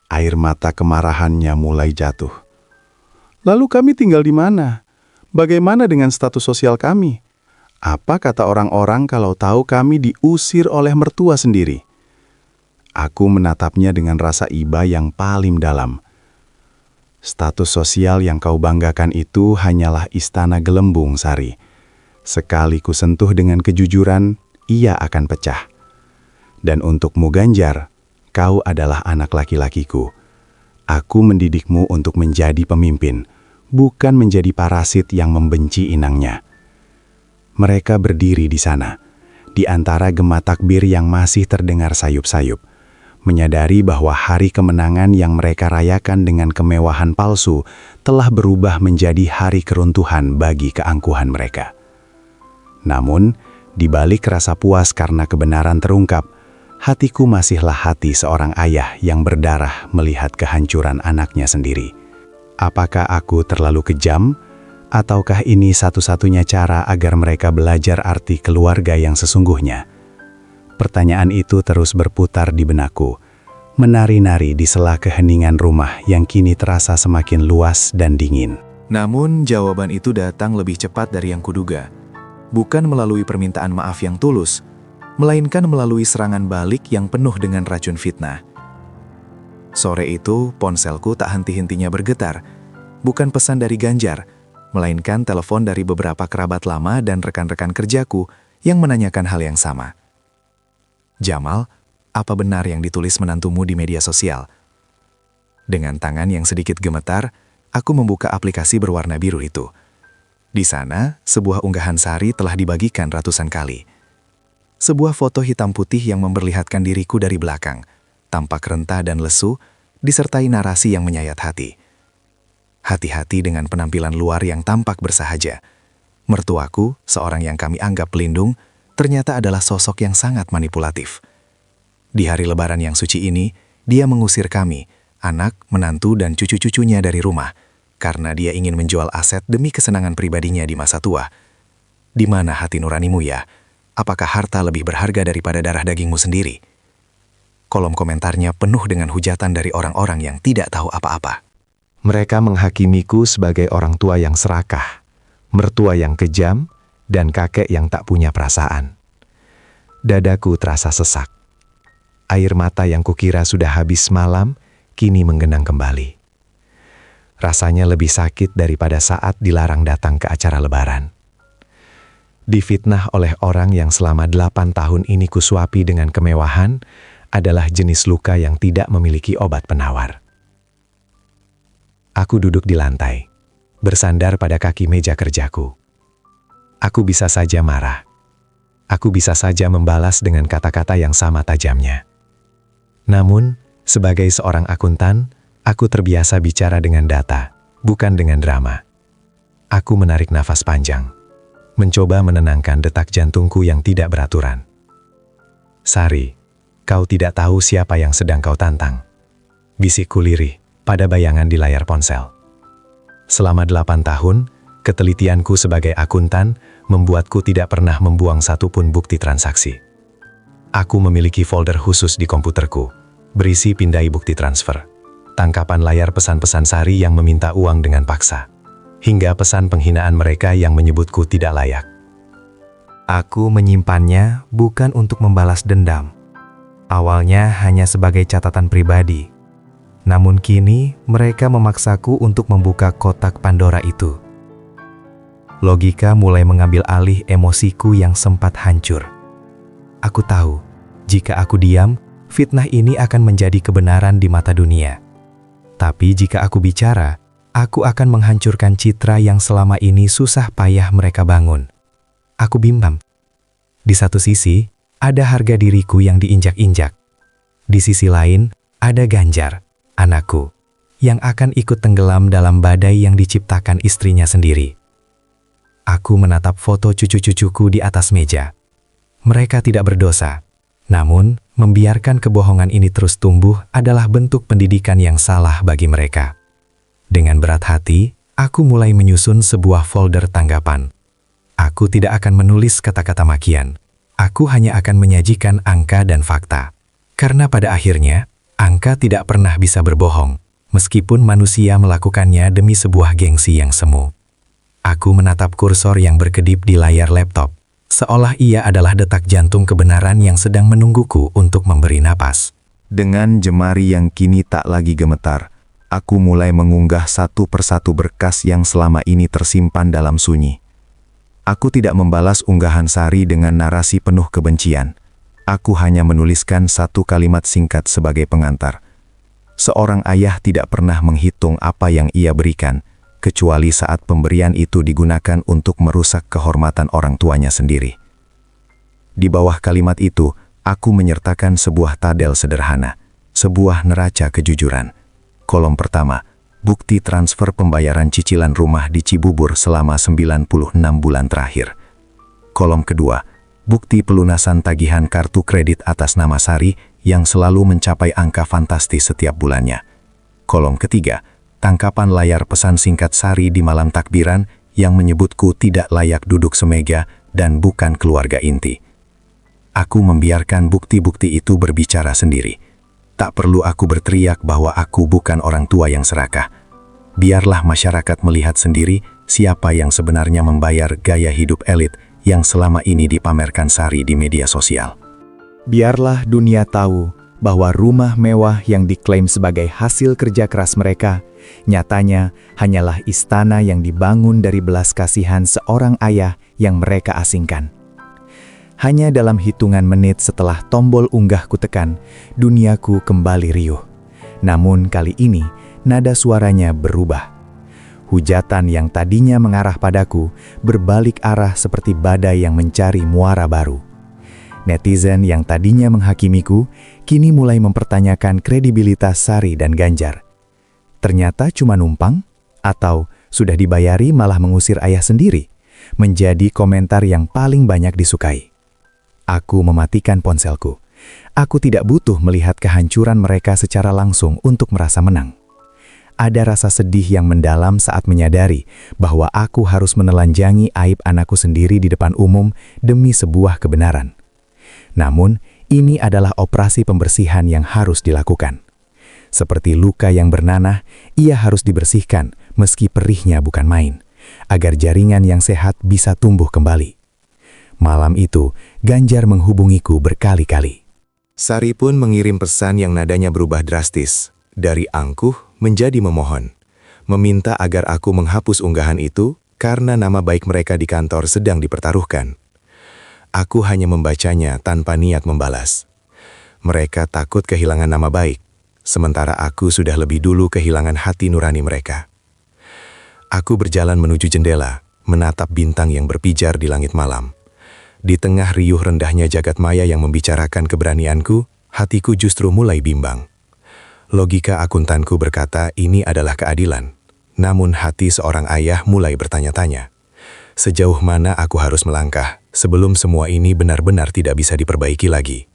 Air mata kemarahannya mulai jatuh. Lalu kami tinggal di mana? Bagaimana dengan status sosial kami? Apa kata orang-orang kalau tahu kami diusir oleh mertua sendiri? Aku menatapnya dengan rasa iba yang paling dalam. Status sosial yang kau banggakan itu hanyalah istana gelembung, Sari. Sekali ku sentuh dengan kejujuran, ia akan pecah. Dan untukmu Ganjar, kau adalah anak laki-lakiku. Aku mendidikmu untuk menjadi pemimpin, bukan menjadi parasit yang membenci inangnya. Mereka berdiri di sana, di antara gema takbir yang masih terdengar sayup-sayup, menyadari bahwa hari kemenangan yang mereka rayakan dengan kemewahan palsu telah berubah menjadi hari keruntuhan bagi keangkuhan mereka. Namun, di balik rasa puas karena kebenaran terungkap, hatiku masihlah hati seorang ayah yang berdarah melihat kehancuran anaknya sendiri. Apakah aku terlalu kejam? Ataukah ini satu-satunya cara agar mereka belajar arti keluarga yang sesungguhnya? Pertanyaan itu terus berputar di benakku, menari-nari di sela keheningan rumah yang kini terasa semakin luas dan dingin. Namun jawaban itu datang lebih cepat dari yang kuduga. Bukan melalui permintaan maaf yang tulus, melainkan melalui serangan balik yang penuh dengan racun fitnah. Sore itu, ponselku tak henti-hentinya bergetar. Bukan pesan dari Ganjar, melainkan telepon dari beberapa kerabat lama dan rekan-rekan kerjaku yang menanyakan hal yang sama. Jamal, apa benar yang ditulis menantumu di media sosial? Dengan tangan yang sedikit gemetar, aku membuka aplikasi berwarna biru itu. Di sana, sebuah unggahan Sari telah dibagikan ratusan kali. Sebuah foto hitam putih yang memperlihatkan diriku dari belakang, tampak renta dan lesu, disertai narasi yang menyayat hati. Hati-hati dengan penampilan luar yang tampak bersahaja. Mertuaku, seorang yang kami anggap pelindung, ternyata adalah sosok yang sangat manipulatif. Di hari Lebaran yang suci ini, dia mengusir kami, anak, menantu, dan cucu-cucunya dari rumah, karena dia ingin menjual aset demi kesenangan pribadinya di masa tua. Di mana hati nuranimu ya? Apakah harta lebih berharga daripada darah dagingmu sendiri? Kolom komentarnya penuh dengan hujatan dari orang-orang yang tidak tahu apa-apa. Mereka menghakimiku sebagai orang tua yang serakah, mertua yang kejam, dan kakek yang tak punya perasaan. Dadaku terasa sesak. Air mata yang kukira sudah habis semalam, kini menggenang kembali. Rasanya lebih sakit daripada saat dilarang datang ke acara lebaran. Difitnah oleh orang yang selama 8 tahun ini kusuapi dengan kemewahan adalah jenis luka yang tidak memiliki obat penawar. Aku duduk di lantai, bersandar pada kaki meja kerjaku. Aku bisa saja marah. Aku bisa saja membalas dengan kata-kata yang sama tajamnya. Namun, sebagai seorang akuntan, aku terbiasa bicara dengan data, bukan dengan drama. Aku menarik nafas panjang, mencoba menenangkan detak jantungku yang tidak beraturan. Sari, kau tidak tahu siapa yang sedang kau tantang. Bisikku lirih pada bayangan di layar ponsel. Selama 8 tahun, ketelitianku sebagai akuntan membuatku tidak pernah membuang satupun bukti transaksi. Aku memiliki folder khusus di komputerku, berisi pindai bukti transfer, tangkapan layar pesan-pesan Sari yang meminta uang dengan paksa, hingga pesan penghinaan mereka yang menyebutku tidak layak. Aku menyimpannya bukan untuk membalas dendam. Awalnya hanya sebagai catatan pribadi. Namun kini mereka memaksaku untuk membuka kotak Pandora itu. Logika mulai mengambil alih emosiku yang sempat hancur. Aku tahu, jika aku diam, fitnah ini akan menjadi kebenaran di mata dunia. Tapi jika aku bicara, aku akan menghancurkan citra yang selama ini susah payah mereka bangun. Aku bimbang. Di satu sisi, ada harga diriku yang diinjak-injak. Di sisi lain, ada Ganjar, anakku, yang akan ikut tenggelam dalam badai yang diciptakan istrinya sendiri. Aku menatap foto cucu-cucuku di atas meja. Mereka tidak berdosa, namun membiarkan kebohongan ini terus tumbuh adalah bentuk pendidikan yang salah bagi mereka. Dengan berat hati, aku mulai menyusun sebuah folder tanggapan. Aku tidak akan menulis kata-kata makian. Aku hanya akan menyajikan angka dan fakta. Karena pada akhirnya, angka tidak pernah bisa berbohong, meskipun manusia melakukannya demi sebuah gengsi yang semu. Aku menatap kursor yang berkedip di layar laptop, seolah ia adalah detak jantung kebenaran yang sedang menungguku untuk memberi napas. Dengan jemari yang kini tak lagi gemetar, aku mulai mengunggah satu persatu berkas yang selama ini tersimpan dalam sunyi. Aku tidak membalas unggahan Sari dengan narasi penuh kebencian. Aku hanya menuliskan satu kalimat singkat sebagai pengantar. Seorang ayah tidak pernah menghitung apa yang ia berikan, kecuali saat pemberian itu digunakan untuk merusak kehormatan orang tuanya sendiri. Di bawah kalimat itu, aku menyertakan sebuah tabel sederhana, sebuah neraca kejujuran. Kolom pertama, bukti transfer pembayaran cicilan rumah di Cibubur selama 96 bulan terakhir. Kolom kedua, bukti pelunasan tagihan kartu kredit atas nama Sari yang selalu mencapai angka fantastis setiap bulannya. Kolom ketiga, tangkapan layar pesan singkat Sari di malam takbiran yang menyebutku tidak layak duduk semeja dan bukan keluarga inti. Aku membiarkan bukti-bukti itu berbicara sendiri. Tak perlu aku berteriak bahwa aku bukan orang tua yang serakah. Biarlah masyarakat melihat sendiri siapa yang sebenarnya membayar gaya hidup elit yang selama ini dipamerkan Sari di media sosial. Biarlah dunia tahu bahwa rumah mewah yang diklaim sebagai hasil kerja keras mereka, nyatanya hanyalah istana yang dibangun dari belas kasihan seorang ayah yang mereka asingkan. Hanya dalam hitungan menit setelah tombol unggah kutekan, duniaku kembali riuh. Namun kali ini, nada suaranya berubah. Hujatan yang tadinya mengarah padaku berbalik arah seperti badai yang mencari muara baru. Netizen yang tadinya menghakimiku, kini mulai mempertanyakan kredibilitas Sari dan Ganjar. Ternyata cuma numpang? Atau sudah dibayari malah mengusir ayah sendiri? Menjadi komentar yang paling banyak disukai. Aku mematikan ponselku. Aku tidak butuh melihat kehancuran mereka secara langsung untuk merasa menang. Ada rasa sedih yang mendalam saat menyadari bahwa aku harus menelanjangi aib anakku sendiri di depan umum demi sebuah kebenaran. Namun, ini adalah operasi pembersihan yang harus dilakukan. Seperti luka yang bernanah, ia harus dibersihkan meski perihnya bukan main, agar jaringan yang sehat bisa tumbuh kembali. Malam itu, Ganjar menghubungiku berkali-kali. Sari pun mengirim pesan yang nadanya berubah drastis, dari angkuh menjadi memohon. Meminta agar aku menghapus unggahan itu karena nama baik mereka di kantor sedang dipertaruhkan. Aku hanya membacanya tanpa niat membalas. Mereka takut kehilangan nama baik, sementara aku sudah lebih dulu kehilangan hati nurani mereka. Aku berjalan menuju jendela, menatap bintang yang berpijar di langit malam. Di tengah riuh rendahnya jagat maya yang membicarakan keberanianku, hatiku justru mulai bimbang. Logika akuntanku berkata ini adalah keadilan. Namun hati seorang ayah mulai bertanya-tanya. Sejauh mana aku harus melangkah sebelum semua ini benar-benar tidak bisa diperbaiki lagi?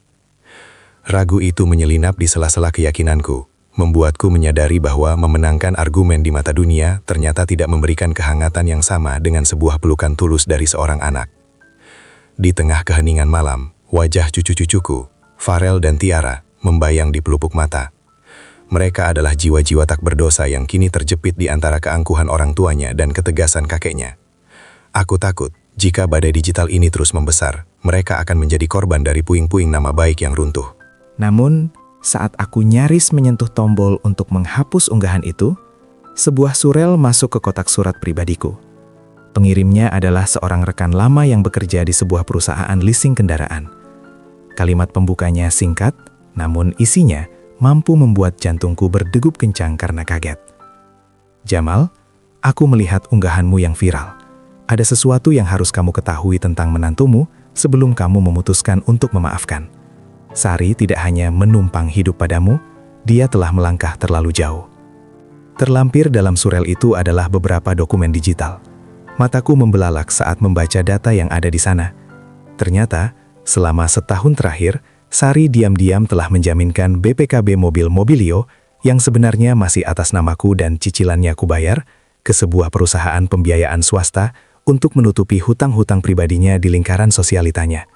Ragu itu menyelinap di sela-sela keyakinanku, membuatku menyadari bahwa memenangkan argumen di mata dunia ternyata tidak memberikan kehangatan yang sama dengan sebuah pelukan tulus dari seorang anak. Di tengah keheningan malam, wajah cucu-cucuku, Farel dan Tiara, membayang di pelupuk mata. Mereka adalah jiwa-jiwa tak berdosa yang kini terjepit di antara keangkuhan orang tuanya dan ketegasan kakeknya. Aku takut, jika badai digital ini terus membesar, mereka akan menjadi korban dari puing-puing nama baik yang runtuh. Namun, saat aku nyaris menyentuh tombol untuk menghapus unggahan itu, sebuah surel masuk ke kotak surat pribadiku. Pengirimnya adalah seorang rekan lama yang bekerja di sebuah perusahaan leasing kendaraan. Kalimat pembukanya singkat, namun isinya mampu membuat jantungku berdegup kencang karena kaget. Jamal, aku melihat unggahanmu yang viral. Ada sesuatu yang harus kamu ketahui tentang menantumu sebelum kamu memutuskan untuk memaafkan. Sari tidak hanya menumpang hidup padamu, dia telah melangkah terlalu jauh. Terlampir dalam surel itu adalah beberapa dokumen digital. Mataku membelalak saat membaca data yang ada di sana. Ternyata, selama setahun terakhir, Sari diam-diam telah menjaminkan BPKB mobil Mobilio yang sebenarnya masih atas namaku dan cicilannya aku bayar ke sebuah perusahaan pembiayaan swasta untuk menutupi hutang-hutang pribadinya di lingkaran sosialitanya.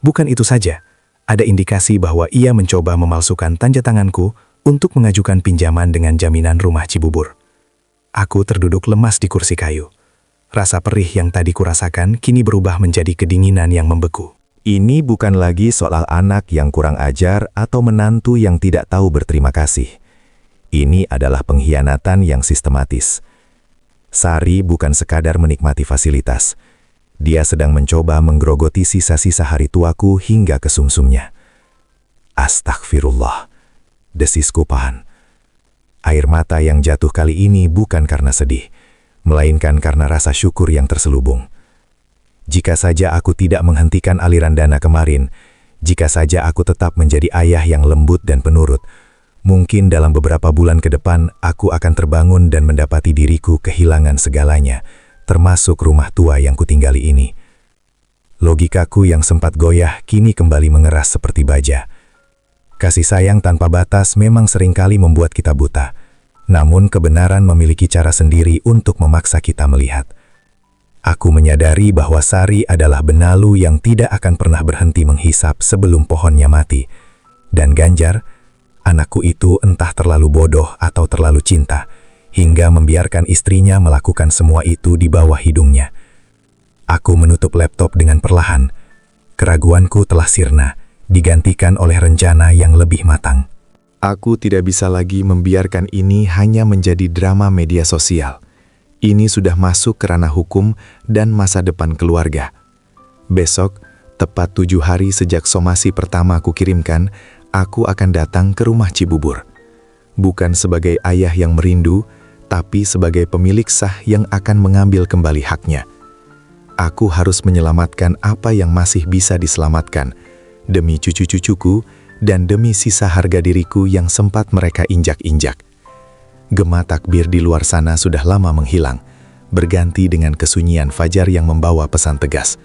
Bukan itu saja. Ada indikasi bahwa ia mencoba memalsukan tanda tanganku untuk mengajukan pinjaman dengan jaminan rumah Cibubur. Aku terduduk lemas di kursi kayu. Rasa perih yang tadi kurasakan kini berubah menjadi kedinginan yang membeku. Ini bukan lagi soal anak yang kurang ajar atau menantu yang tidak tahu berterima kasih. Ini adalah pengkhianatan yang sistematis. Sari bukan sekadar menikmati fasilitas. Dia sedang mencoba menggerogoti sisa-sisa hari tuaku hingga ke sumsumnya. Astagfirullah, desisku pahan. Air mata yang jatuh kali ini bukan karena sedih, melainkan karena rasa syukur yang terselubung. Jika saja aku tidak menghentikan aliran dana kemarin, jika saja aku tetap menjadi ayah yang lembut dan penurut, mungkin dalam beberapa bulan ke depan aku akan terbangun dan mendapati diriku kehilangan segalanya, termasuk rumah tua yang kutinggali ini. Logikaku yang sempat goyah kini kembali mengeras seperti baja. Kasih sayang tanpa batas memang seringkali membuat kita buta, namun kebenaran memiliki cara sendiri untuk memaksa kita melihat. Aku menyadari bahwa Sari adalah benalu yang tidak akan pernah berhenti menghisap sebelum pohonnya mati. Dan Ganjar, anakku itu entah terlalu bodoh atau terlalu cinta, hingga membiarkan istrinya melakukan semua itu di bawah hidungnya. Aku menutup laptop dengan perlahan. Keraguanku telah sirna, digantikan oleh rencana yang lebih matang. Aku tidak bisa lagi membiarkan ini hanya menjadi drama media sosial. Ini sudah masuk ke ranah hukum dan masa depan keluarga. Besok, tepat 7 hari sejak somasi pertama aku kirimkan, aku akan datang ke rumah Cibubur. Bukan sebagai ayah yang merindu, tapi sebagai pemilik sah yang akan mengambil kembali haknya. Aku harus menyelamatkan apa yang masih bisa diselamatkan, demi cucu-cucuku dan demi sisa harga diriku yang sempat mereka injak-injak. Gema takbir di luar sana sudah lama menghilang, berganti dengan kesunyian fajar yang membawa pesan tegas,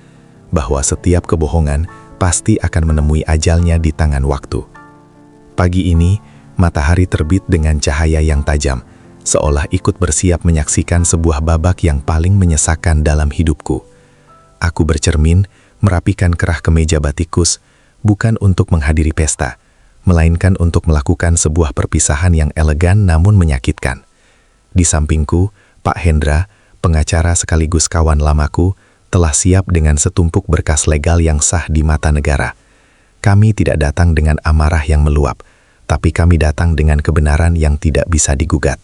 bahwa setiap kebohongan pasti akan menemui ajalnya di tangan waktu. Pagi ini, matahari terbit dengan cahaya yang tajam, seolah ikut bersiap menyaksikan sebuah babak yang paling menyesakan dalam hidupku. Aku bercermin, merapikan kerah kemeja batikus, bukan untuk menghadiri pesta, melainkan untuk melakukan sebuah perpisahan yang elegan namun menyakitkan. Di sampingku, Pak Hendra, pengacara sekaligus kawan lamaku, telah siap dengan setumpuk berkas legal yang sah di mata negara. Kami tidak datang dengan amarah yang meluap, tapi kami datang dengan kebenaran yang tidak bisa digugat.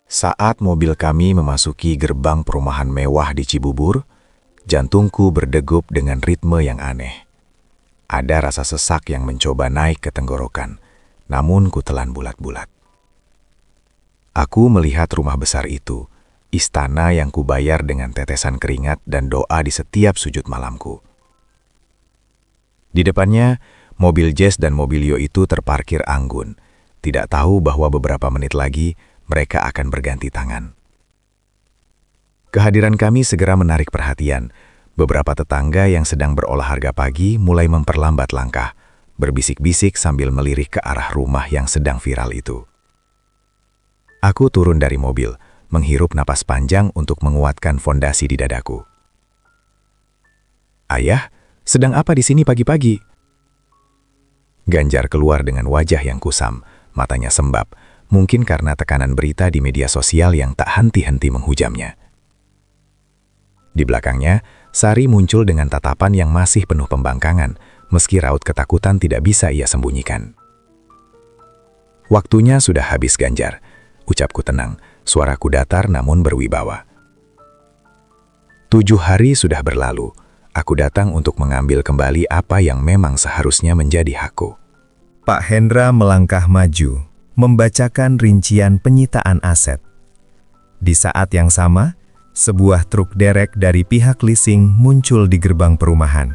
Saat mobil kami memasuki gerbang perumahan mewah di Cibubur, jantungku berdegup dengan ritme yang aneh. Ada rasa sesak yang mencoba naik ke tenggorokan, namun kutelan bulat-bulat. Aku melihat rumah besar itu, istana yang kubayar dengan tetesan keringat dan doa di setiap sujud malamku. Di depannya, mobil Jazz dan mobilio itu terparkir anggun, tidak tahu bahwa beberapa menit lagi mereka akan berganti tangan. Kehadiran kami segera menarik perhatian. Beberapa tetangga yang sedang berolahraga pagi mulai memperlambat langkah, berbisik-bisik sambil melirik ke arah rumah yang sedang viral itu. Aku turun dari mobil, menghirup napas panjang untuk menguatkan fondasi di dadaku. "Ayah, sedang apa di sini pagi-pagi?" Ganjar keluar dengan wajah yang kusam, matanya sembab, mungkin karena tekanan berita di media sosial yang tak henti-henti menghujamnya. Di belakangnya, Sari muncul dengan tatapan yang masih penuh pembangkangan, meski raut ketakutan tidak bisa ia sembunyikan. "Waktunya sudah habis, Ganjar," ucapku tenang, suaraku datar namun berwibawa. 7 hari sudah berlalu, aku datang untuk mengambil kembali apa yang memang seharusnya menjadi hakku. Pak Hendra melangkah maju, membacakan rincian penyitaan aset. Di saat yang sama, sebuah truk derek dari pihak leasing muncul di gerbang perumahan.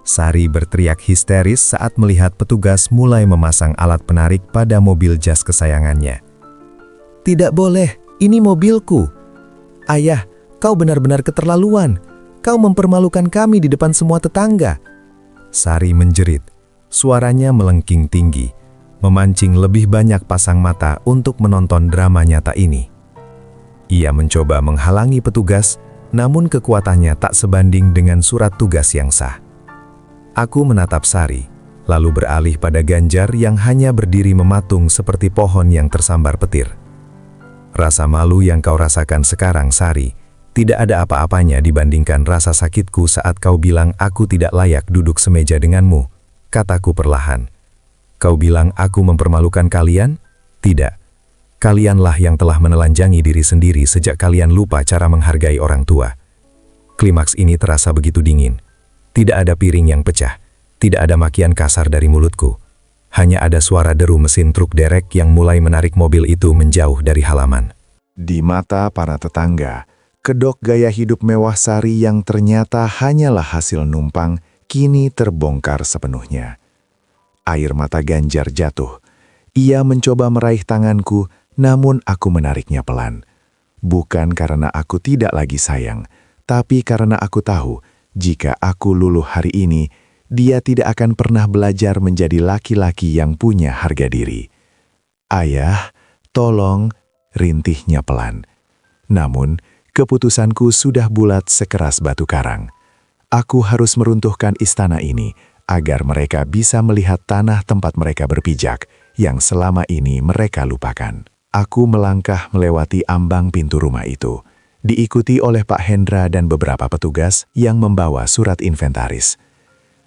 Sari berteriak histeris saat melihat petugas mulai memasang alat penarik pada mobil Jazz kesayangannya. "Tidak boleh, ini mobilku. Ayah, kau benar-benar keterlaluan. Kau mempermalukan kami di depan semua tetangga." Sari menjerit, suaranya melengking tinggi, memancing lebih banyak pasang mata untuk menonton drama nyata ini. Ia mencoba menghalangi petugas, namun kekuatannya tak sebanding dengan surat tugas yang sah. Aku menatap Sari, lalu beralih pada Ganjar yang hanya berdiri mematung seperti pohon yang tersambar petir. "Rasa malu yang kau rasakan sekarang, Sari, tidak ada apa-apanya dibandingkan rasa sakitku saat kau bilang aku tidak layak duduk semeja denganmu," kataku perlahan. "Kau bilang aku mempermalukan kalian? Tidak. Kalianlah yang telah menelanjangi diri sendiri sejak kalian lupa cara menghargai orang tua." Klimaks ini terasa begitu dingin. Tidak ada piring yang pecah, tidak ada makian kasar dari mulutku. Hanya ada suara deru mesin truk derek yang mulai menarik mobil itu menjauh dari halaman. Di mata para tetangga, kedok gaya hidup mewah Sari yang ternyata hanyalah hasil numpang kini terbongkar sepenuhnya. Air mata Ganjar jatuh. Ia mencoba meraih tanganku, namun aku menariknya pelan. Bukan karena aku tidak lagi sayang, tapi karena aku tahu, jika aku luluh hari ini, dia tidak akan pernah belajar menjadi laki-laki yang punya harga diri. "Ayah, tolong," rintihnya pelan. Namun, keputusanku sudah bulat sekeras batu karang. Aku harus meruntuhkan istana ini, agar mereka bisa melihat tanah tempat mereka berpijak, yang selama ini mereka lupakan. Aku melangkah melewati ambang pintu rumah itu, diikuti oleh Pak Hendra dan beberapa petugas yang membawa surat inventaris.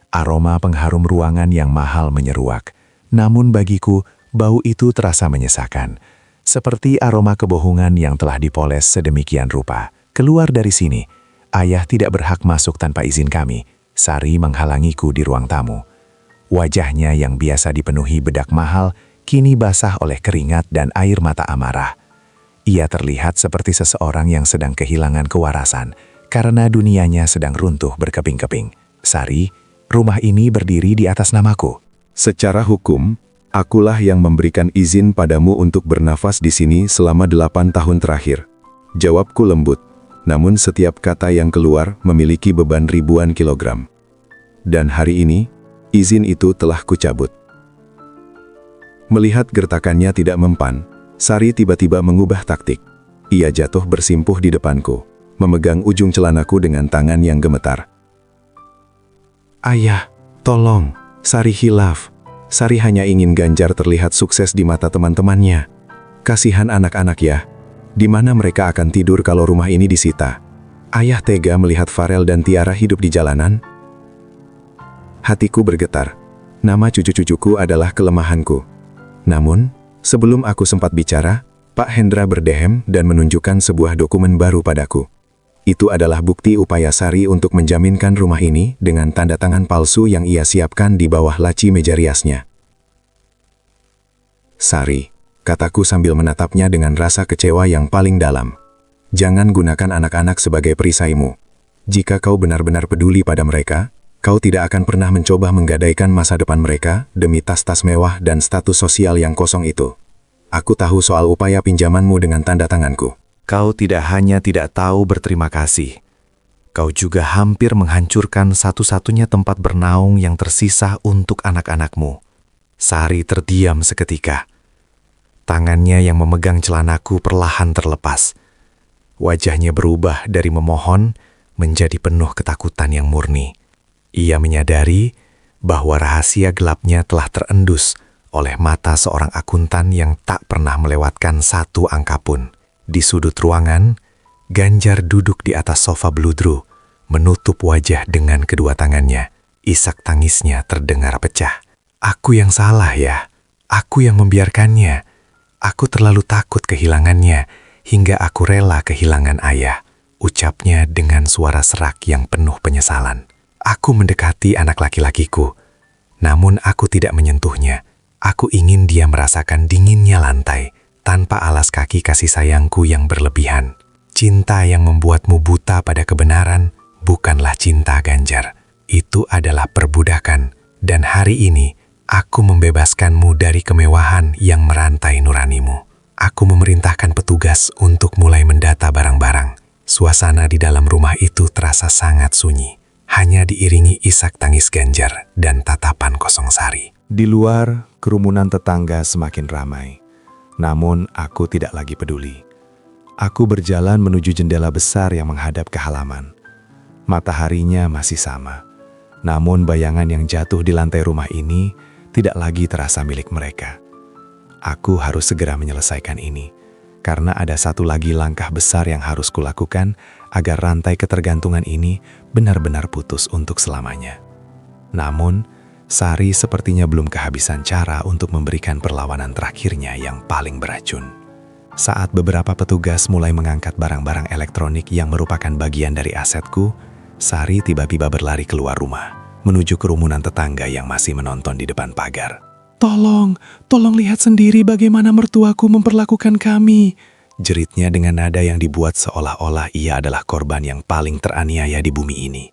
Aroma pengharum ruangan yang mahal menyeruak, namun bagiku, bau itu terasa menyesakan. Seperti aroma kebohongan yang telah dipoles sedemikian rupa. "Keluar dari sini. Ayah tidak berhak masuk tanpa izin kami." Sari menghalangiku di ruang tamu. Wajahnya yang biasa dipenuhi bedak mahal, kini basah oleh keringat dan air mata amarah. Ia terlihat seperti seseorang yang sedang kehilangan kewarasan, karena dunianya sedang runtuh berkeping-keping. "Sari, rumah ini berdiri di atas namaku." Secara hukum, akulah yang memberikan izin padamu untuk bernafas di sini selama 8 tahun terakhir. Jawabku lembut, namun setiap kata yang keluar memiliki beban ribuan kilogram. Dan hari ini, izin itu telah kucabut. Melihat gertakannya tidak mempan, Sari tiba-tiba mengubah taktik. Ia jatuh bersimpuh di depanku, memegang ujung celanaku dengan tangan yang gemetar. "Ayah, tolong, Sari hilaf. Sari hanya ingin Ganjar terlihat sukses di mata teman-temannya. Kasihan anak-anak ya. Di mana mereka akan tidur kalau rumah ini disita? ayah tega melihat Farel dan Tiara hidup di jalanan? Hatiku bergetar. Nama cucu-cucuku adalah kelemahanku. Namun, sebelum aku sempat bicara, Pak Hendra berdehem dan menunjukkan sebuah dokumen baru padaku. Itu adalah bukti upaya Sari untuk menjaminkan rumah ini dengan tanda tangan palsu yang ia siapkan di bawah laci meja riasnya. Sari, kataku sambil menatapnya dengan rasa kecewa yang paling dalam. Jangan gunakan anak-anak sebagai perisaimu. Jika kau benar-benar peduli pada mereka, kau tidak akan pernah mencoba menggadaikan masa depan mereka demi tas-tas mewah dan status sosial yang kosong itu. Aku tahu soal upaya pinjamanmu dengan tanda tanganku. Kau tidak hanya tidak tahu berterima kasih, kau juga hampir menghancurkan satu-satunya tempat bernaung yang tersisa untuk anak-anakmu. Sari terdiam seketika. Tangannya yang memegang celanaku perlahan terlepas. Wajahnya berubah dari memohon menjadi penuh ketakutan yang murni. Ia menyadari bahwa rahasia gelapnya telah terendus oleh mata seorang akuntan yang tak pernah melewatkan satu angka pun. Di sudut ruangan, Ganjar duduk di atas sofa bludru, menutup wajah dengan kedua tangannya. Isak tangisnya terdengar pecah. Aku yang salah ya, aku yang membiarkannya. Aku terlalu takut kehilangannya, hingga aku rela kehilangan ayah, ucapnya dengan suara serak yang penuh penyesalan. Aku mendekati anak laki-lakiku, namun aku tidak menyentuhnya. Aku ingin dia merasakan dinginnya lantai, tanpa alas kaki kasih sayangku yang berlebihan. Cinta yang membuatmu buta pada kebenaran bukanlah cinta, Ganjar. Itu adalah perbudakan, dan hari ini aku membebaskanmu dari kemewahan yang merantai nuranimu. Aku memerintahkan petugas untuk mulai mendata barang-barang. Suasana di dalam rumah itu terasa sangat sunyi, hanya diiringi isak tangis Ganjar dan tatapan kosong Sari. Di luar, kerumunan tetangga semakin ramai. Namun, aku tidak lagi peduli. Aku berjalan menuju jendela besar yang menghadap ke halaman. Mataharinya masih sama. Namun, bayangan yang jatuh di lantai rumah ini tidak lagi terasa milik mereka. Aku harus segera menyelesaikan ini, karena ada satu lagi langkah besar yang harus kulakukan agar rantai ketergantungan ini benar-benar putus untuk selamanya. Namun, Sari sepertinya belum kehabisan cara untuk memberikan perlawanan terakhirnya yang paling beracun. Saat beberapa petugas mulai mengangkat barang-barang elektronik yang merupakan bagian dari asetku, Sari tiba-tiba berlari keluar rumah, menuju kerumunan tetangga yang masih menonton di depan pagar. Tolong lihat sendiri bagaimana mertuaku memperlakukan kami, jeritnya dengan nada yang dibuat seolah-olah ia adalah korban yang paling teraniaya di bumi ini.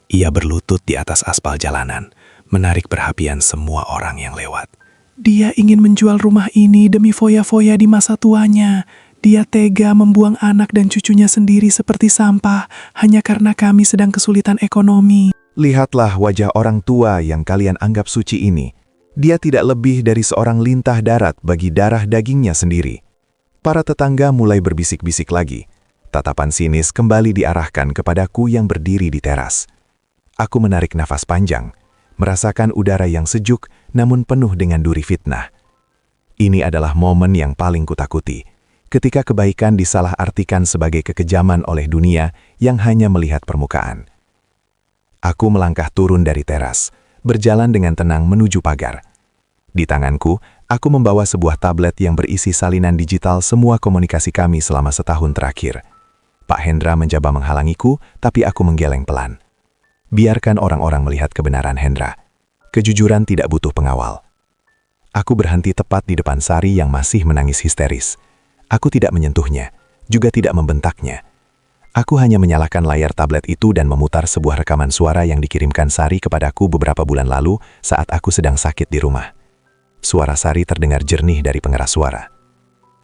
Ia berlutut di atas aspal jalanan, menarik perhatian semua orang yang lewat. Dia ingin menjual rumah ini demi foya-foya di masa tuanya. Dia tega membuang anak dan cucunya sendiri seperti sampah hanya karena kami sedang kesulitan ekonomi. Lihatlah wajah orang tua yang kalian anggap suci ini. Dia tidak lebih dari seorang lintah darat bagi darah dagingnya sendiri. Para tetangga mulai berbisik-bisik lagi. Tatapan sinis kembali diarahkan kepadaku yang berdiri di teras. Aku menarik nafas panjang, merasakan udara yang sejuk namun penuh dengan duri fitnah. Ini adalah momen yang paling kutakuti, ketika kebaikan disalahartikan sebagai kekejaman oleh dunia yang hanya melihat permukaan. Aku melangkah turun dari teras, berjalan dengan tenang menuju pagar. Di tanganku, aku membawa sebuah tablet yang berisi salinan digital semua komunikasi kami selama setahun terakhir. Pak Hendra mencoba menghalangiku, tapi aku menggeleng pelan. Biarkan orang-orang melihat kebenaran Hendra. Kejujuran tidak butuh pengawal. Aku berhenti tepat di depan Sari yang masih menangis histeris. Aku tidak menyentuhnya, juga tidak membentaknya. Aku hanya menyalakan layar tablet itu dan memutar sebuah rekaman suara yang dikirimkan Sari kepadaku beberapa bulan lalu saat aku sedang sakit di rumah. Suara Sari terdengar jernih dari pengeras suara.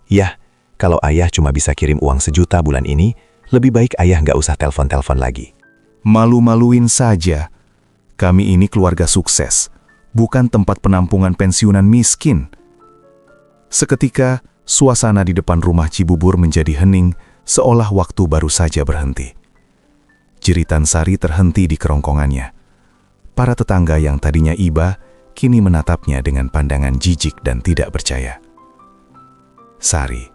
Yah, kalau ayah cuma bisa kirim uang 1 juta bulan ini, lebih baik ayah nggak usah telepon-telepon lagi. Malu-maluin saja. Kami ini keluarga sukses, bukan tempat penampungan pensiunan miskin. Seketika, suasana di depan rumah Cibubur menjadi hening, seolah waktu baru saja berhenti. Jeritan Sari terhenti di kerongkongannya. Para tetangga yang tadinya iba, kini menatapnya dengan pandangan jijik dan tidak percaya. Sari,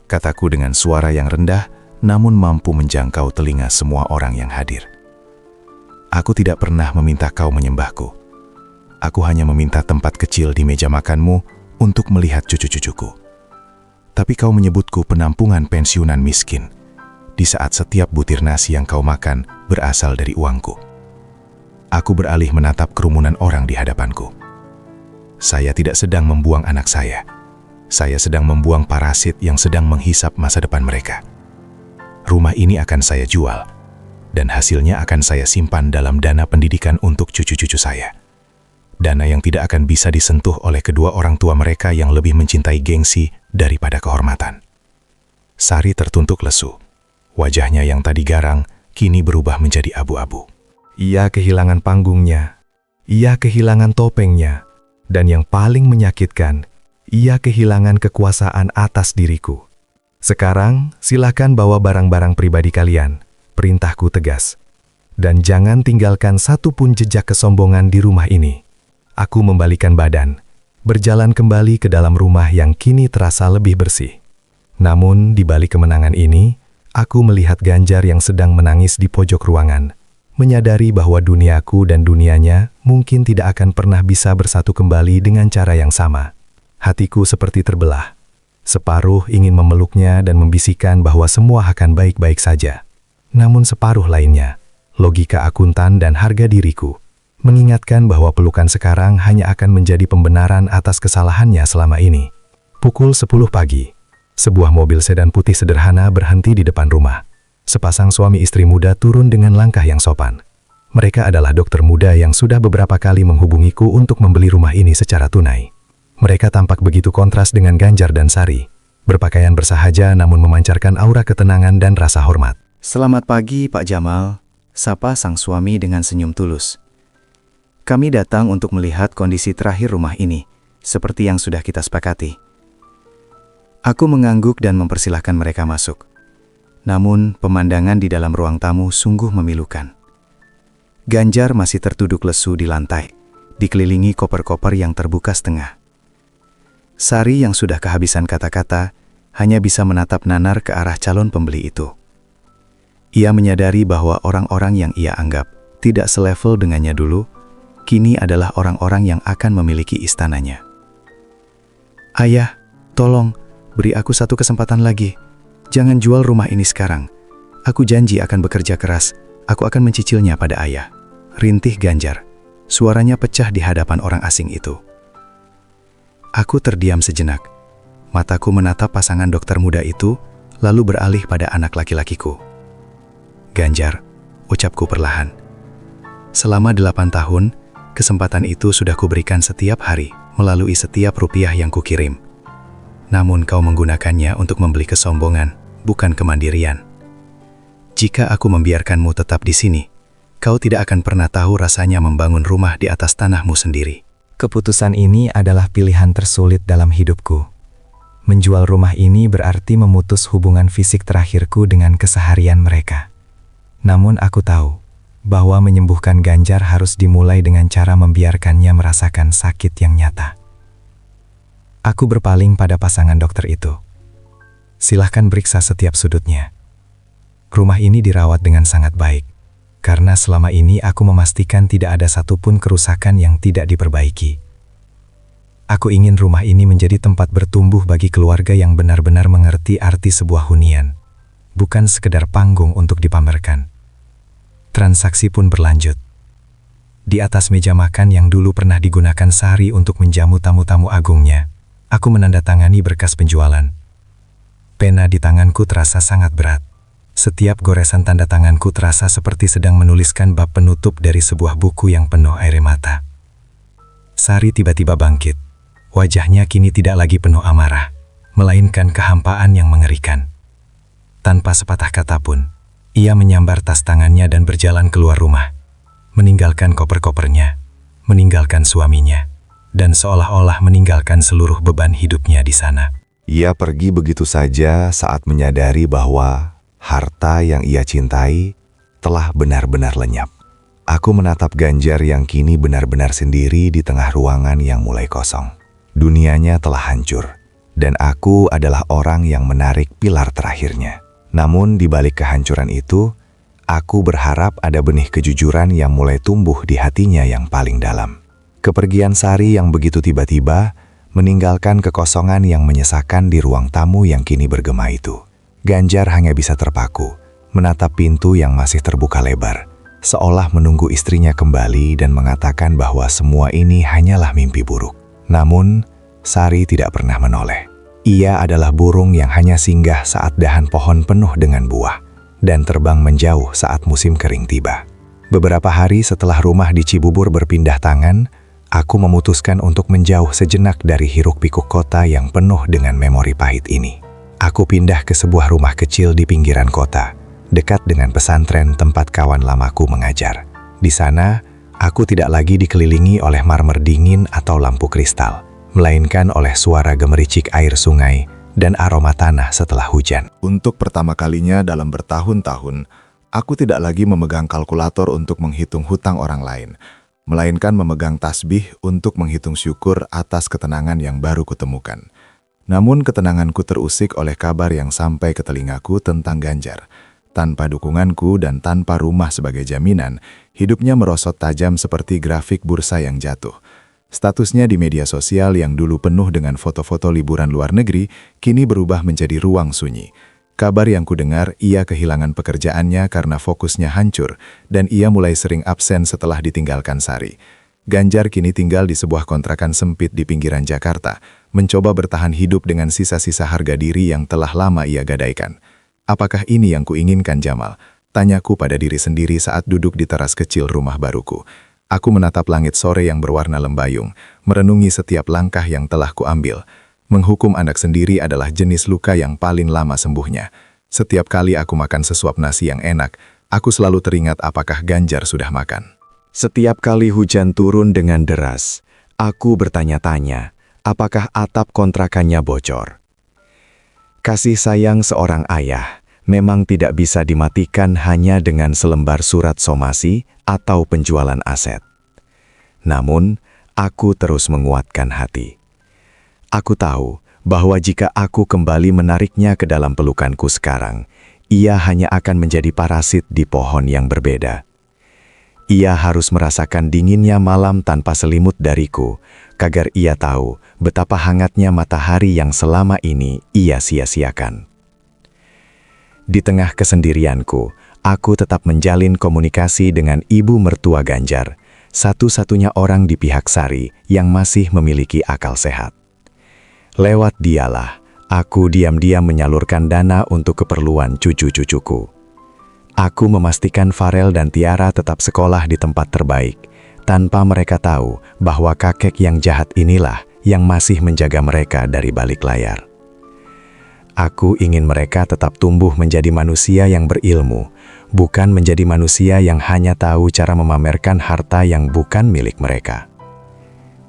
kataku dengan suara yang rendah, namun mampu menjangkau telinga semua orang yang hadir. Aku tidak pernah meminta kau menyembahku. Aku hanya meminta tempat kecil di meja makanmu untuk melihat cucu-cucuku. Tapi kau menyebutku penampungan pensiunan miskin, di saat setiap butir nasi yang kau makan berasal dari uangku. Aku beralih menatap kerumunan orang di hadapanku. Saya tidak sedang membuang anak saya. Saya sedang membuang parasit yang sedang menghisap masa depan mereka. Rumah ini akan saya jual, dan hasilnya akan saya simpan dalam dana pendidikan untuk cucu-cucu saya. Dana yang tidak akan bisa disentuh oleh kedua orang tua mereka yang lebih mencintai gengsi daripada kehormatan. Sari tertuntuk lesu. Wajahnya yang tadi garang, kini berubah menjadi abu-abu. Ia kehilangan panggungnya, ia kehilangan topengnya, dan yang paling menyakitkan, ia kehilangan kekuasaan atas diriku. Sekarang, silakan bawa barang-barang pribadi kalian, perintahku tegas. Dan jangan tinggalkan satu pun jejak kesombongan di rumah ini. Aku membalikan badan, berjalan kembali ke dalam rumah yang kini terasa lebih bersih. Namun, di balik kemenangan ini, aku melihat Ganjar yang sedang menangis di pojok ruangan, menyadari bahwa duniaku dan dunianya mungkin tidak akan pernah bisa bersatu kembali dengan cara yang sama. Hatiku seperti terbelah. Separuh ingin memeluknya dan membisikkan bahwa semua akan baik-baik saja. Namun separuh lainnya, logika akuntan dan harga diriku, mengingatkan bahwa pelukan sekarang hanya akan menjadi pembenaran atas kesalahannya selama ini. Pukul 10 pagi, sebuah mobil sedan putih sederhana berhenti di depan rumah. Sepasang suami istri muda turun dengan langkah yang sopan. Mereka adalah dokter muda yang sudah beberapa kali menghubungiku untuk membeli rumah ini secara tunai. Mereka tampak begitu kontras dengan Ganjar dan Sari, berpakaian bersahaja namun memancarkan aura ketenangan dan rasa hormat. Selamat pagi, Pak Jamal, sapa sang suami dengan senyum tulus. Kami datang untuk melihat kondisi terakhir rumah ini, seperti yang sudah kita sepakati. Aku mengangguk dan mempersilahkan mereka masuk. Namun, pemandangan di dalam ruang tamu sungguh memilukan. Ganjar masih tertuduk lesu di lantai, dikelilingi koper-koper yang terbuka setengah. Sari yang sudah kehabisan kata-kata hanya bisa menatap nanar ke arah calon pembeli itu. Ia menyadari bahwa orang-orang yang ia anggap tidak selevel dengannya dulu, kini adalah orang-orang yang akan memiliki istananya. Ayah, tolong, beri aku satu kesempatan lagi. Jangan jual rumah ini sekarang. Aku janji akan bekerja keras. Aku akan mencicilnya pada ayah. Rintih Ganjar. Suaranya pecah di hadapan orang asing itu. Aku terdiam sejenak. Mataku menatap pasangan dokter muda itu, lalu beralih pada anak laki-lakiku. Ganjar, ucapku perlahan. Selama 8 tahun, kesempatan itu sudah kuberikan setiap hari melalui setiap rupiah yang kukirim. Namun kau menggunakannya untuk membeli kesombongan, bukan kemandirian. Jika aku membiarkanmu tetap di sini, kau tidak akan pernah tahu rasanya membangun rumah di atas tanahmu sendiri. Keputusan ini adalah pilihan tersulit dalam hidupku. Menjual rumah ini berarti memutus hubungan fisik terakhirku dengan keseharian mereka. Namun aku tahu bahwa menyembuhkan Ganjar harus dimulai dengan cara membiarkannya merasakan sakit yang nyata. Aku berpaling pada pasangan dokter itu. Silahkan periksa setiap sudutnya. Rumah ini dirawat dengan sangat baik, karena selama ini aku memastikan tidak ada satupun kerusakan yang tidak diperbaiki. Aku ingin rumah ini menjadi tempat bertumbuh bagi keluarga yang benar-benar mengerti arti sebuah hunian, bukan sekedar panggung untuk dipamerkan. Transaksi pun berlanjut. Di atas meja makan yang dulu pernah digunakan Sari untuk menjamu tamu-tamu agungnya, aku menandatangani berkas penjualan. Pena di tanganku terasa sangat berat. Setiap goresan tanda tanganku terasa seperti sedang menuliskan bab penutup dari sebuah buku yang penuh air mata. Sari tiba-tiba bangkit. Wajahnya kini tidak lagi penuh amarah, melainkan kehampaan yang mengerikan. Tanpa sepatah kata pun, ia menyambar tas tangannya dan berjalan keluar rumah, meninggalkan koper-kopernya, meninggalkan suaminya, dan seolah-olah meninggalkan seluruh beban hidupnya di sana. Ia pergi begitu saja saat menyadari bahwa harta yang ia cintai telah benar-benar lenyap. Aku menatap Ganjar yang kini benar-benar sendiri di tengah ruangan yang mulai kosong. Dunianya telah hancur, dan aku adalah orang yang menarik pilar terakhirnya. Namun di balik kehancuran itu, aku berharap ada benih kejujuran yang mulai tumbuh di hatinya yang paling dalam. Kepergian Sari yang begitu tiba-tiba meninggalkan kekosongan yang menyesakan di ruang tamu yang kini bergema itu. Ganjar hanya bisa terpaku, menatap pintu yang masih terbuka lebar, seolah menunggu istrinya kembali dan mengatakan bahwa semua ini hanyalah mimpi buruk. Namun, Sari tidak pernah menoleh. Ia adalah burung yang hanya singgah saat dahan pohon penuh dengan buah dan terbang menjauh saat musim kering tiba. Beberapa hari setelah rumah di Cibubur berpindah tangan, aku memutuskan untuk menjauh sejenak dari hiruk-pikuk kota yang penuh dengan memori pahit ini. Aku pindah ke sebuah rumah kecil di pinggiran kota, dekat dengan pesantren tempat kawan lamaku mengajar. Di sana, aku tidak lagi dikelilingi oleh marmer dingin atau lampu kristal, melainkan oleh suara gemericik air sungai dan aroma tanah setelah hujan. Untuk pertama kalinya dalam bertahun-tahun, aku tidak lagi memegang kalkulator untuk menghitung hutang orang lain, melainkan memegang tasbih untuk menghitung syukur atas ketenangan yang baru kutemukan. Namun ketenanganku terusik oleh kabar yang sampai ke telingaku tentang Ganjar. Tanpa dukunganku dan tanpa rumah sebagai jaminan, hidupnya merosot tajam seperti grafik bursa yang jatuh. Statusnya di media sosial yang dulu penuh dengan foto-foto liburan luar negeri, kini berubah menjadi ruang sunyi. Kabar yang kudengar, ia kehilangan pekerjaannya karena fokusnya hancur, dan ia mulai sering absen setelah ditinggalkan Sari. Ganjar kini tinggal di sebuah kontrakan sempit di pinggiran Jakarta, mencoba bertahan hidup dengan sisa-sisa harga diri yang telah lama ia gadaikan. Apakah ini yang kuinginkan, Jamal? Tanyaku pada diri sendiri saat duduk di teras kecil rumah baruku. Aku menatap langit sore yang berwarna lembayung, merenungi setiap langkah yang telah kuambil. Menghukum anak sendiri adalah jenis luka yang paling lama sembuhnya. Setiap kali aku makan sesuap nasi yang enak, aku selalu teringat apakah Ganjar sudah makan. Setiap kali hujan turun dengan deras, aku bertanya-tanya, apakah atap kontrakannya bocor? Kasih sayang seorang ayah memang tidak bisa dimatikan hanya dengan selembar surat somasi atau penjualan aset. Namun, aku terus menguatkan hati. Aku tahu bahwa jika aku kembali menariknya ke dalam pelukanku sekarang, ia hanya akan menjadi parasit di pohon yang berbeda. Ia harus merasakan dinginnya malam tanpa selimut dariku, agar ia tahu betapa hangatnya matahari yang selama ini ia sia-siakan. Di tengah kesendirianku, aku tetap menjalin komunikasi dengan ibu mertua Ganjar, satu-satunya orang di pihak Sari yang masih memiliki akal sehat. Lewat dialah, aku diam-diam menyalurkan dana untuk keperluan cucu-cucuku. Aku memastikan Farel dan Tiara tetap sekolah di tempat terbaik, tanpa mereka tahu bahwa kakek yang jahat inilah yang masih menjaga mereka dari balik layar. Aku ingin mereka tetap tumbuh menjadi manusia yang berilmu, bukan menjadi manusia yang hanya tahu cara memamerkan harta yang bukan milik mereka.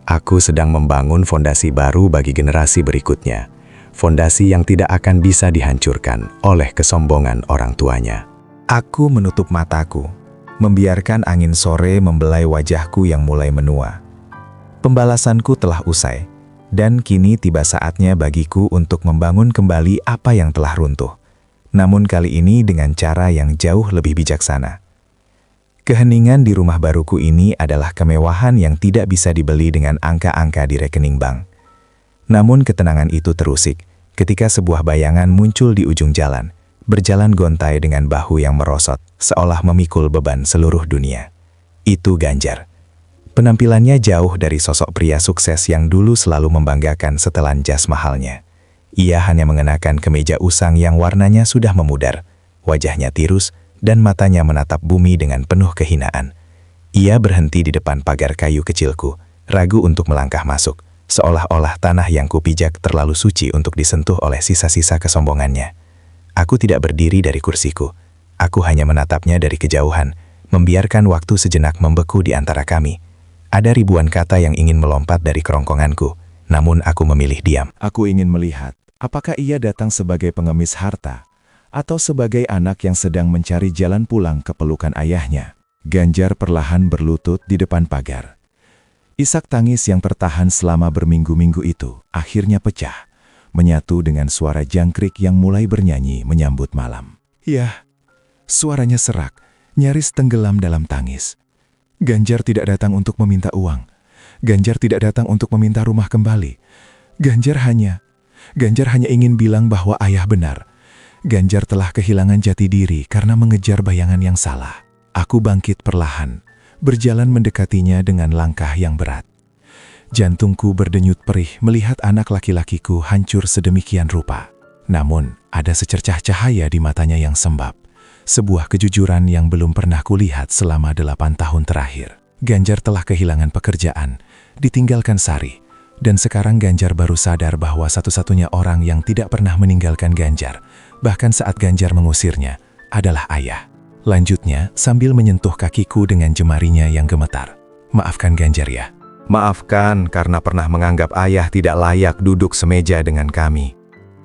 Aku sedang membangun fondasi baru bagi generasi berikutnya, fondasi yang tidak akan bisa dihancurkan oleh kesombongan orang tuanya. Aku menutup mataku, membiarkan angin sore membelai wajahku yang mulai menua. Pembalasanku telah usai, dan kini tiba saatnya bagiku untuk membangun kembali apa yang telah runtuh. Namun kali ini dengan cara yang jauh lebih bijaksana. Keheningan di rumah baruku ini adalah kemewahan yang tidak bisa dibeli dengan angka-angka di rekening bank. Namun ketenangan itu terusik ketika sebuah bayangan muncul di ujung jalan, berjalan gontai dengan bahu yang merosot, seolah memikul beban seluruh dunia. Itu Ganjar. Penampilannya jauh dari sosok pria sukses yang dulu selalu membanggakan setelan jas mahalnya. Ia hanya mengenakan kemeja usang yang warnanya sudah memudar, wajahnya tirus, dan matanya menatap bumi dengan penuh kehinaan. Ia berhenti di depan pagar kayu kecilku, ragu untuk melangkah masuk, seolah-olah tanah yang kupijak terlalu suci untuk disentuh oleh sisa-sisa kesombongannya. Aku tidak berdiri dari kursiku. Aku hanya menatapnya dari kejauhan, membiarkan waktu sejenak membeku di antara kami. Ada ribuan kata yang ingin melompat dari kerongkonganku, namun aku memilih diam. Aku ingin melihat apakah ia datang sebagai pengemis harta atau sebagai anak yang sedang mencari jalan pulang ke pelukan ayahnya. Ganjar perlahan berlutut di depan pagar. Isak tangis yang tertahan selama berminggu-minggu itu akhirnya pecah, menyatu dengan suara jangkrik yang mulai bernyanyi menyambut malam. Ya, suaranya serak, nyaris tenggelam dalam tangis. Ganjar tidak datang untuk meminta uang. Ganjar tidak datang untuk meminta rumah kembali. Ganjar hanya ingin bilang bahwa ayah benar. Ganjar telah kehilangan jati diri karena mengejar bayangan yang salah. Aku bangkit perlahan, berjalan mendekatinya dengan langkah yang berat. Jantungku berdenyut perih melihat anak laki-lakiku hancur sedemikian rupa. Namun, ada secercah cahaya di matanya yang sembab. Sebuah kejujuran yang belum pernah kulihat selama 8 tahun terakhir. Ganjar telah kehilangan pekerjaan, ditinggalkan Sari, dan sekarang Ganjar baru sadar bahwa satu-satunya orang yang tidak pernah meninggalkan Ganjar, bahkan saat Ganjar mengusirnya, adalah ayah. Lanjutnya, sambil menyentuh kakiku dengan jemarinya yang gemetar. Maafkan Ganjar ya. Maafkan karena pernah menganggap ayah tidak layak duduk semeja dengan kami.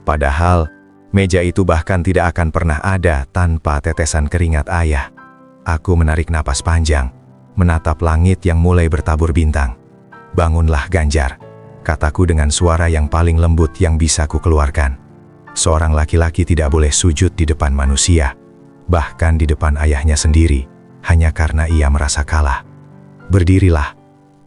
Padahal, meja itu bahkan tidak akan pernah ada tanpa tetesan keringat ayah. Aku menarik napas panjang, menatap langit yang mulai bertabur bintang. Bangunlah Ganjar, kataku dengan suara yang paling lembut yang bisa ku keluarkan. Seorang laki-laki tidak boleh sujud di depan manusia, bahkan di depan ayahnya sendiri, hanya karena ia merasa kalah. Berdirilah,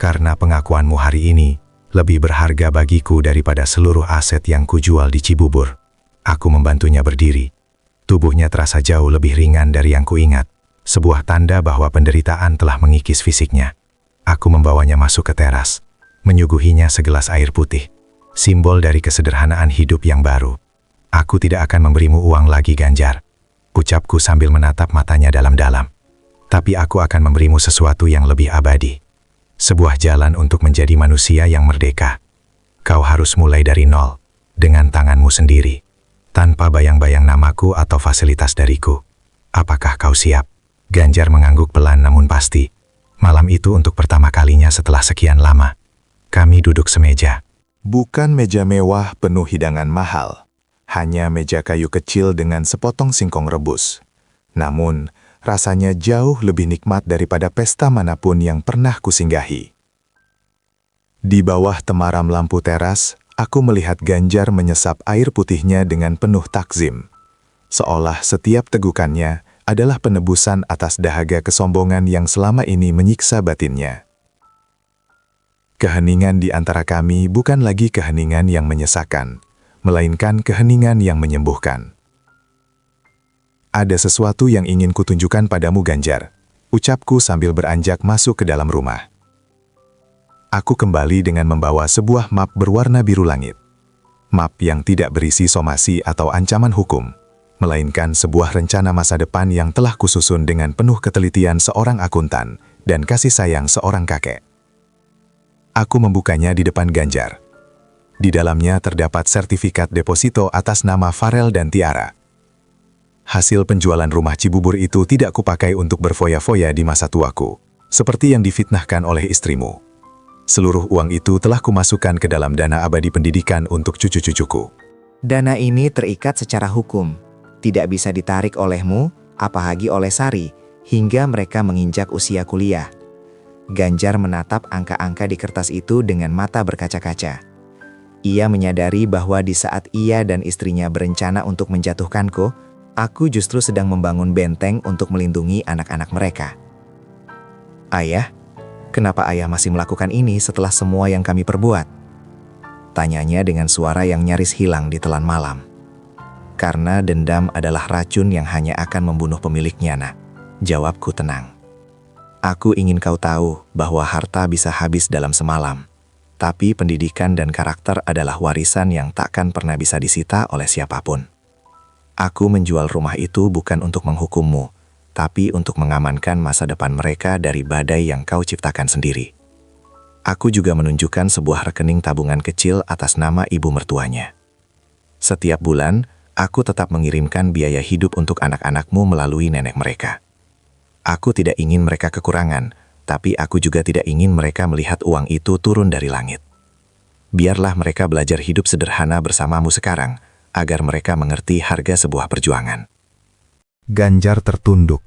karena pengakuanmu hari ini lebih berharga bagiku daripada seluruh aset yang kujual di Cibubur. Aku membantunya berdiri. Tubuhnya terasa jauh lebih ringan dari yang kuingat. Sebuah tanda bahwa penderitaan telah mengikis fisiknya. Aku membawanya masuk ke teras, menyuguhinya segelas air putih, simbol dari kesederhanaan hidup yang baru. Aku tidak akan memberimu uang lagi, Ganjar, ucapku sambil menatap matanya dalam-dalam. Tapi aku akan memberimu sesuatu yang lebih abadi. Sebuah jalan untuk menjadi manusia yang merdeka. Kau harus mulai dari nol, dengan tanganmu sendiri, tanpa bayang-bayang namaku atau fasilitas dariku. Apakah kau siap? Ganjar mengangguk pelan namun pasti. Malam itu untuk pertama kalinya setelah sekian lama, kami duduk semeja. Bukan meja mewah penuh hidangan mahal, hanya meja kayu kecil dengan sepotong singkong rebus. Namun, rasanya jauh lebih nikmat daripada pesta manapun yang pernah kusinggahi. Di bawah temaram lampu teras, aku melihat Ganjar menyesap air putihnya dengan penuh takzim. Seolah setiap tegukannya adalah penebusan atas dahaga kesombongan yang selama ini menyiksa batinnya. Keheningan di antara kami bukan lagi keheningan yang menyesakan, melainkan keheningan yang menyembuhkan. Ada sesuatu yang ingin kutunjukkan padamu, Ganjar, ucapku sambil beranjak masuk ke dalam rumah. Aku kembali dengan membawa sebuah map berwarna biru langit. Map yang tidak berisi somasi atau ancaman hukum, melainkan sebuah rencana masa depan yang telah kususun dengan penuh ketelitian seorang akuntan dan kasih sayang seorang kakek. Aku membukanya di depan Ganjar. Di dalamnya terdapat sertifikat deposito atas nama Farel dan Tiara. Hasil penjualan rumah Cibubur itu tidak kupakai untuk berfoya-foya di masa tuaku, seperti yang difitnahkan oleh istrimu. Seluruh uang itu telah kumasukkan ke dalam dana abadi pendidikan untuk cucu-cucuku. Dana ini terikat secara hukum, tidak bisa ditarik olehmu, apalagi oleh Sari, hingga mereka menginjak usia kuliah. Ganjar menatap angka-angka di kertas itu dengan mata berkaca-kaca. Ia menyadari bahwa di saat ia dan istrinya berencana untuk menjatuhkanku, aku justru sedang membangun benteng untuk melindungi anak-anak mereka. Ayah, kenapa ayah masih melakukan ini setelah semua yang kami perbuat? Tanyanya dengan suara yang nyaris hilang di telan malam. Karena dendam adalah racun yang hanya akan membunuh pemiliknya, nak. Jawabku tenang. Aku ingin kau tahu bahwa harta bisa habis dalam semalam. Tapi pendidikan dan karakter adalah warisan yang takkan pernah bisa disita oleh siapapun. Aku menjual rumah itu bukan untuk menghukummu, tapi untuk mengamankan masa depan mereka dari badai yang kau ciptakan sendiri. Aku juga menunjukkan sebuah rekening tabungan kecil atas nama ibu mertuanya. Setiap bulan, aku tetap mengirimkan biaya hidup untuk anak-anakmu melalui nenek mereka. Aku tidak ingin mereka kekurangan, tapi aku juga tidak ingin mereka melihat uang itu turun dari langit. Biarlah mereka belajar hidup sederhana bersamamu sekarang, agar mereka mengerti harga sebuah perjuangan. Ganjar tertunduk,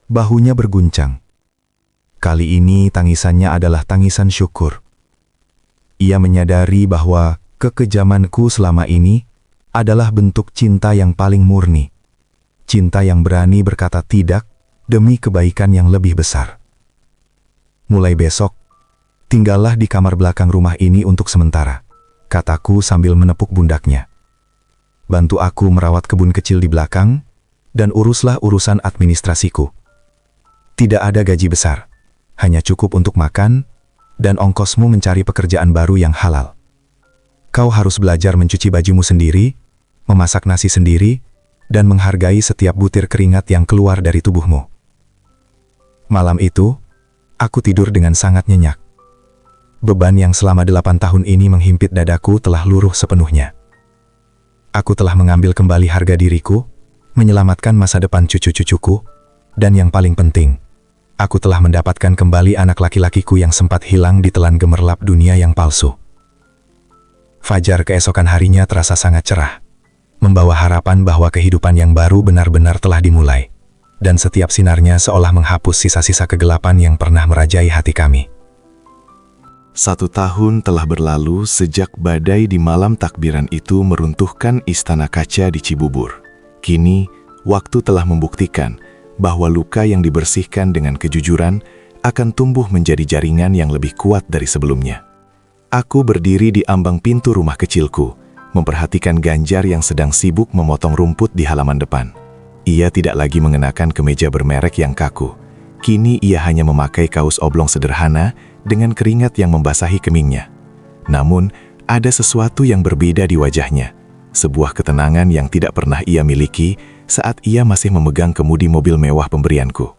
bahunya berguncang. Kali ini tangisannya adalah tangisan syukur. Ia menyadari bahwa Kekejamanku selama ini adalah bentuk cinta yang paling murni. Cinta yang berani berkata tidak demi kebaikan yang lebih besar. Mulai besok, tinggallah di kamar belakang rumah ini untuk sementara, kataku sambil menepuk pundaknya. Bantu aku merawat kebun kecil di belakang, dan uruslah urusan administrasiku. Tidak ada gaji besar, hanya cukup untuk makan, dan ongkosmu mencari pekerjaan baru yang halal. Kau harus belajar mencuci bajumu sendiri, memasak nasi sendiri, dan menghargai setiap butir keringat yang keluar dari tubuhmu. Malam itu, aku tidur dengan sangat nyenyak. Beban yang selama 8 tahun ini menghimpit dadaku telah luruh sepenuhnya. Aku telah mengambil kembali harga diriku, menyelamatkan masa depan cucu-cucuku, dan yang paling penting, aku telah mendapatkan kembali anak laki-lakiku yang sempat hilang di telan gemerlap dunia yang palsu. Fajar keesokan harinya terasa sangat cerah, membawa harapan bahwa kehidupan yang baru benar-benar telah dimulai, dan setiap sinarnya seolah menghapus sisa-sisa kegelapan yang pernah merajai hati kami. 1 tahun telah berlalu sejak badai di malam takbiran itu meruntuhkan istana kaca di Cibubur. Kini, waktu telah membuktikan bahwa luka yang dibersihkan dengan kejujuran akan tumbuh menjadi jaringan yang lebih kuat dari sebelumnya. Aku berdiri di ambang pintu rumah kecilku, memperhatikan Ganjar yang sedang sibuk memotong rumput di halaman depan. Ia tidak lagi mengenakan kemeja bermerek yang kaku. Kini ia hanya memakai kaos oblong sederhana dengan keringat yang membasahi kemingnya. Namun, ada sesuatu yang berbeda di wajahnya. Sebuah ketenangan yang tidak pernah ia miliki saat ia masih memegang kemudi mobil mewah pemberianku.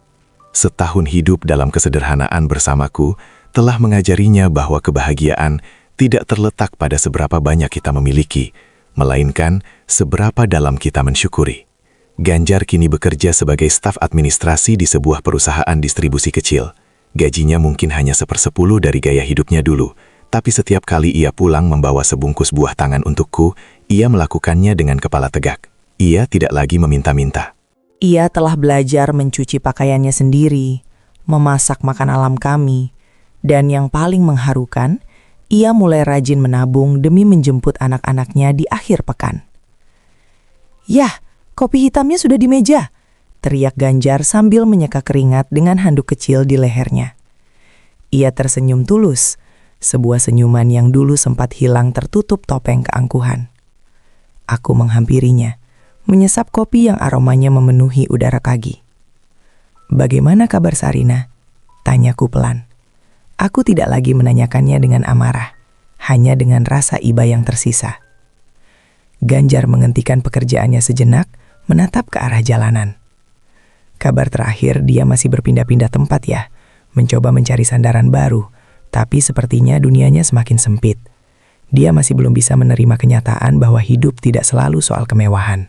Setahun hidup dalam kesederhanaan bersamaku telah mengajarinya bahwa kebahagiaan tidak terletak pada seberapa banyak kita memiliki, melainkan seberapa dalam kita mensyukuri. Ganjar kini bekerja sebagai staf administrasi di sebuah perusahaan distribusi kecil. Gajinya mungkin hanya 1/10 dari gaya hidupnya dulu, tapi setiap kali ia pulang membawa sebungkus buah tangan untukku, ia melakukannya dengan kepala tegak. Ia tidak lagi meminta-minta. Ia telah belajar mencuci pakaiannya sendiri, memasak makan alam kami, dan yang paling mengharukan, ia mulai rajin menabung demi menjemput anak-anaknya di akhir pekan. "Yah, kopi hitamnya sudah di meja," teriak Ganjar sambil menyeka keringat dengan handuk kecil di lehernya. Ia tersenyum tulus, sebuah senyuman yang dulu sempat hilang tertutup topeng keangkuhan. Aku menghampirinya, menyesap kopi yang aromanya memenuhi udara pagi. "Bagaimana kabar Sarina?" tanyaku pelan. Aku tidak lagi menanyakannya dengan amarah, hanya dengan rasa iba yang tersisa. Ganjar menghentikan pekerjaannya sejenak, menatap ke arah jalanan. Kabar terakhir dia masih berpindah-pindah tempat ya, mencoba mencari sandaran baru, tapi sepertinya dunianya semakin sempit. Dia masih belum bisa menerima kenyataan bahwa hidup tidak selalu soal kemewahan.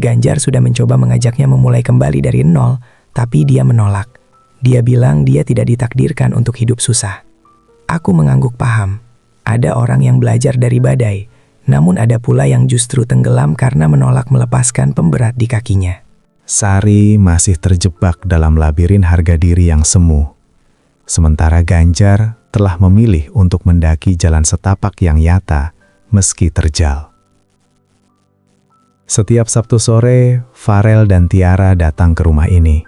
Ganjar sudah mencoba mengajaknya memulai kembali dari nol, tapi dia menolak. Dia bilang dia tidak ditakdirkan untuk hidup susah. Aku mengangguk paham. Ada orang yang belajar dari badai, namun ada pula yang justru tenggelam karena menolak melepaskan pemberat di kakinya. Sari masih terjebak dalam labirin harga diri yang semu. Sementara Ganjar telah memilih untuk mendaki jalan setapak yang nyata meski terjal. Setiap Sabtu sore, Farel dan Tiara datang ke rumah ini.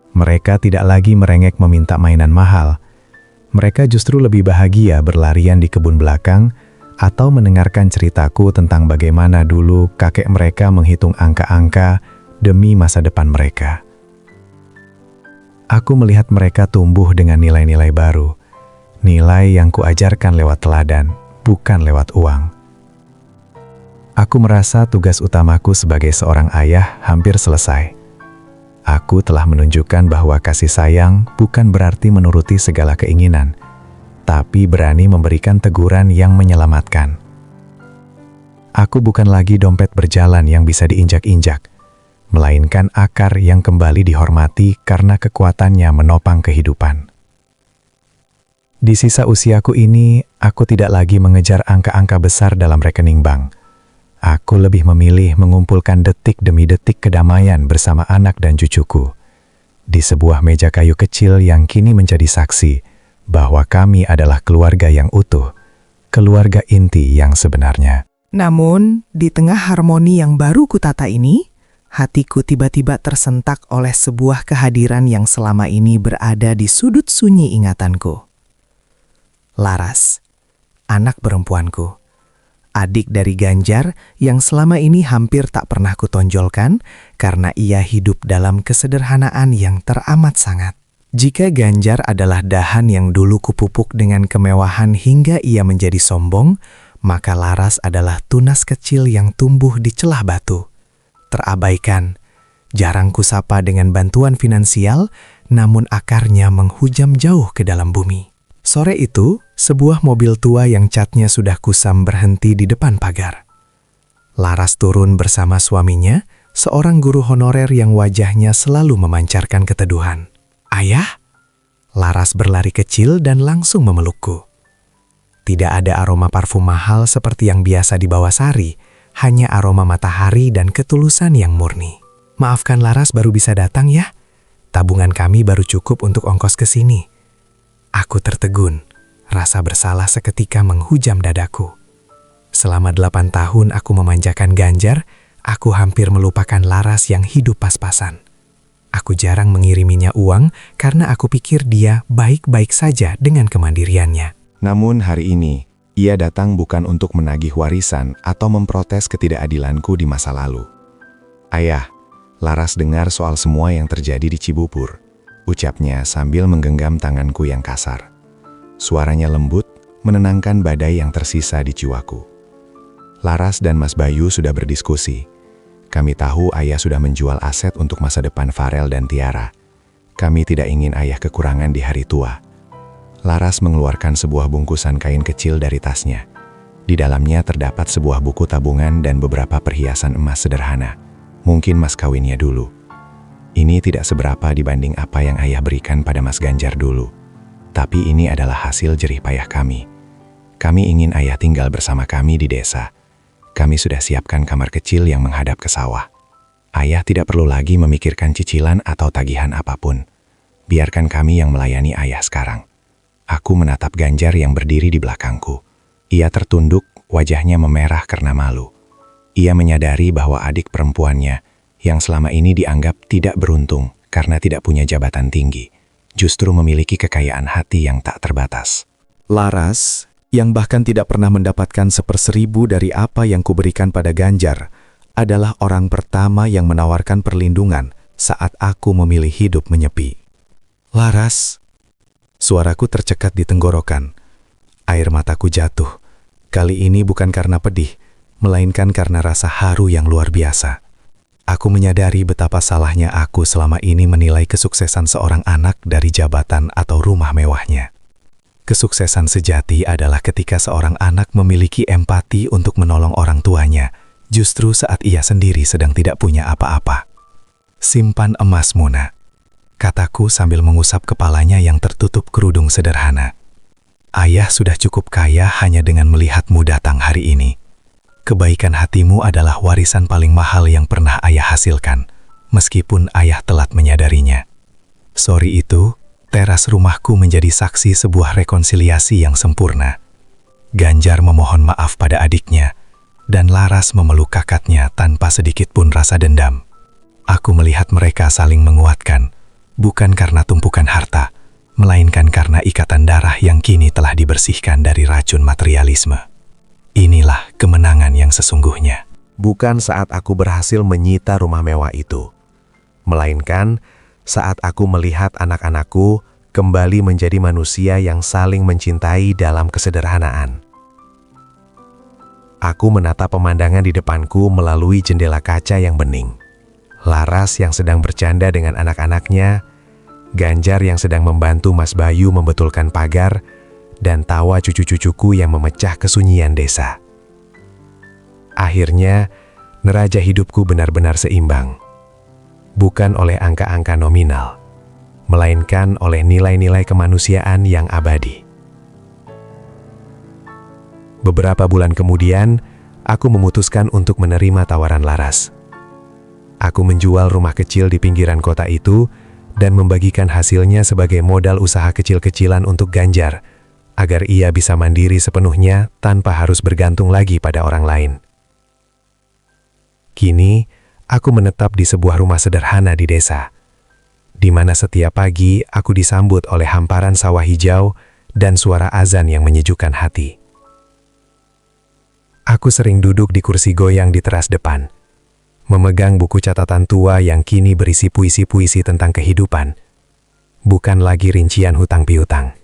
Mereka tidak lagi merengek meminta mainan mahal. Mereka justru lebih bahagia berlarian di kebun belakang atau mendengarkan ceritaku tentang bagaimana dulu kakek mereka menghitung angka-angka demi masa depan mereka. Aku melihat mereka tumbuh dengan nilai-nilai baru, nilai yang kuajarkan lewat teladan, bukan lewat uang. Aku merasa tugas utamaku sebagai seorang ayah hampir selesai. Aku telah menunjukkan bahwa kasih sayang bukan berarti menuruti segala keinginan, tapi berani memberikan teguran yang menyelamatkan. Aku bukan lagi dompet berjalan yang bisa diinjak-injak, melainkan akar yang kembali dihormati karena kekuatannya menopang kehidupan. Di sisa usiaku ini, aku tidak lagi mengejar angka-angka besar dalam rekening bank. Aku lebih memilih mengumpulkan detik demi detik kedamaian bersama anak dan cucuku. Di sebuah meja kayu kecil yang kini menjadi saksi bahwa kami adalah keluarga yang utuh, keluarga inti yang sebenarnya. Namun, di tengah harmoni yang baru kutata ini, hatiku tiba-tiba tersentak oleh sebuah kehadiran yang selama ini berada di sudut sunyi ingatanku. Laras, anak perempuanku, adik dari Ganjar yang selama ini hampir tak pernah kutonjolkan karena ia hidup dalam kesederhanaan yang teramat sangat. Jika Ganjar adalah dahan yang dulu kupupuk dengan kemewahan hingga ia menjadi sombong, maka Laras adalah tunas kecil yang tumbuh di celah batu. Terabaikan, jarang kusapa dengan bantuan finansial, namun akarnya menghujam jauh ke dalam bumi. Sore itu, sebuah mobil tua yang catnya sudah kusam berhenti di depan pagar. Laras turun bersama suaminya, seorang guru honorer yang wajahnya selalu memancarkan keteduhan. "Ayah?" Laras berlari kecil dan langsung memelukku. Tidak ada aroma parfum mahal seperti yang biasa dibawa Sari, hanya aroma matahari dan ketulusan yang murni. "Maafkan Laras baru bisa datang ya. Tabungan kami baru cukup untuk ongkos ke sini." Aku tertegun, rasa bersalah seketika menghujam dadaku. Selama 8 tahun aku memanjakan Ganjar, aku hampir melupakan Laras yang hidup pas-pasan. Aku jarang mengiriminya uang karena aku pikir dia baik-baik saja dengan kemandiriannya. Namun hari ini, ia datang bukan untuk menagih warisan atau memprotes ketidakadilanku di masa lalu. "Ayah, Laras dengar soal semua yang terjadi di Cibubur," ucapnya sambil menggenggam tanganku yang kasar. Suaranya lembut, menenangkan badai yang tersisa di jiwaku. Laras dan Mas Bayu sudah berdiskusi. Kami tahu ayah sudah menjual aset untuk masa depan Farel dan Tiara. Kami tidak ingin ayah kekurangan di hari tua. Laras mengeluarkan sebuah bungkusan kain kecil dari tasnya. Di dalamnya terdapat sebuah buku tabungan dan beberapa perhiasan emas sederhana. Mungkin mas kawinnya dulu. Ini tidak seberapa dibanding apa yang ayah berikan pada Mas Ganjar dulu. Tapi ini adalah hasil jerih payah kami. Kami ingin ayah tinggal bersama kami di desa. Kami sudah siapkan kamar kecil yang menghadap ke sawah. Ayah tidak perlu lagi memikirkan cicilan atau tagihan apapun. Biarkan kami yang melayani ayah sekarang. Aku menatap Ganjar yang berdiri di belakangku. Ia tertunduk, wajahnya memerah karena malu. Ia menyadari bahwa adik perempuannya, yang selama ini dianggap tidak beruntung karena tidak punya jabatan tinggi, justru memiliki kekayaan hati yang tak terbatas. Laras, yang bahkan tidak pernah mendapatkan 1/1000 dari apa yang kuberikan pada Ganjar, adalah orang pertama yang menawarkan perlindungan saat aku memilih hidup menyepi. "Laras," suaraku tercekat di tenggorokan. Air mataku jatuh. Kali ini bukan karena pedih, melainkan karena rasa haru yang luar biasa. Aku menyadari betapa salahnya aku selama ini menilai kesuksesan seorang anak dari jabatan atau rumah mewahnya. Kesuksesan sejati adalah ketika seorang anak memiliki empati untuk menolong orang tuanya, justru saat ia sendiri sedang tidak punya apa-apa. "Simpan emasmu, Nak," kataku sambil mengusap kepalanya yang tertutup kerudung sederhana. "Ayah sudah cukup kaya hanya dengan melihatmu datang hari ini. Kebaikan hatimu adalah warisan paling mahal yang pernah ayah hasilkan, meskipun ayah telat menyadarinya." Sore itu, teras rumahku menjadi saksi sebuah rekonsiliasi yang sempurna. Ganjar memohon maaf pada adiknya, dan Laras memeluk kakaknya tanpa sedikit pun rasa dendam. Aku melihat mereka saling menguatkan, bukan karena tumpukan harta, melainkan karena ikatan darah yang kini telah dibersihkan dari racun materialisme. Inilah kemenangan yang sesungguhnya. Bukan saat aku berhasil menyita rumah mewah itu, melainkan saat aku melihat anak-anakku kembali menjadi manusia yang saling mencintai dalam kesederhanaan. Aku menatap pemandangan di depanku melalui jendela kaca yang bening. Laras yang sedang bercanda dengan anak-anaknya, Ganjar yang sedang membantu Mas Bayu membetulkan pagar, dan tawa cucu-cucuku yang memecah kesunyian desa. Akhirnya, neraca hidupku benar-benar seimbang. Bukan oleh angka-angka nominal, melainkan oleh nilai-nilai kemanusiaan yang abadi. Beberapa bulan kemudian, aku memutuskan untuk menerima tawaran Laras. Aku menjual rumah kecil di pinggiran kota itu dan membagikan hasilnya sebagai modal usaha kecil-kecilan untuk Ganjar, agar ia bisa mandiri sepenuhnya tanpa harus bergantung lagi pada orang lain. Kini, aku menetap di sebuah rumah sederhana di desa, di mana setiap pagi aku disambut oleh hamparan sawah hijau dan suara azan yang menyejukkan hati. Aku sering duduk di kursi goyang di teras depan, memegang buku catatan tua yang kini berisi puisi-puisi tentang kehidupan, bukan lagi rincian hutang piutang.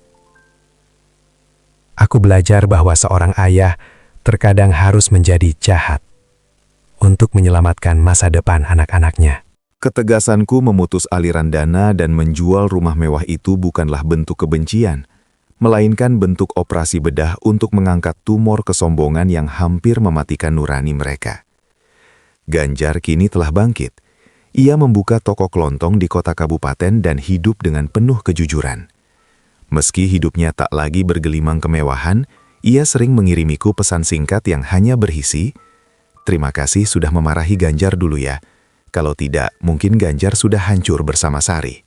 Aku belajar bahwa seorang ayah terkadang harus menjadi jahat untuk menyelamatkan masa depan anak-anaknya. Ketegasanku memutus aliran dana dan menjual rumah mewah itu bukanlah bentuk kebencian, melainkan bentuk operasi bedah untuk mengangkat tumor kesombongan yang hampir mematikan nurani mereka. Ganjar kini telah bangkit. Ia membuka toko kelontong di kota kabupaten dan hidup dengan penuh kejujuran. Meski hidupnya tak lagi bergelimang kemewahan, ia sering mengirimiku pesan singkat yang hanya berisi, "Terima kasih sudah memarahi Ganjar dulu ya. Kalau tidak, mungkin Ganjar sudah hancur bersama Sari."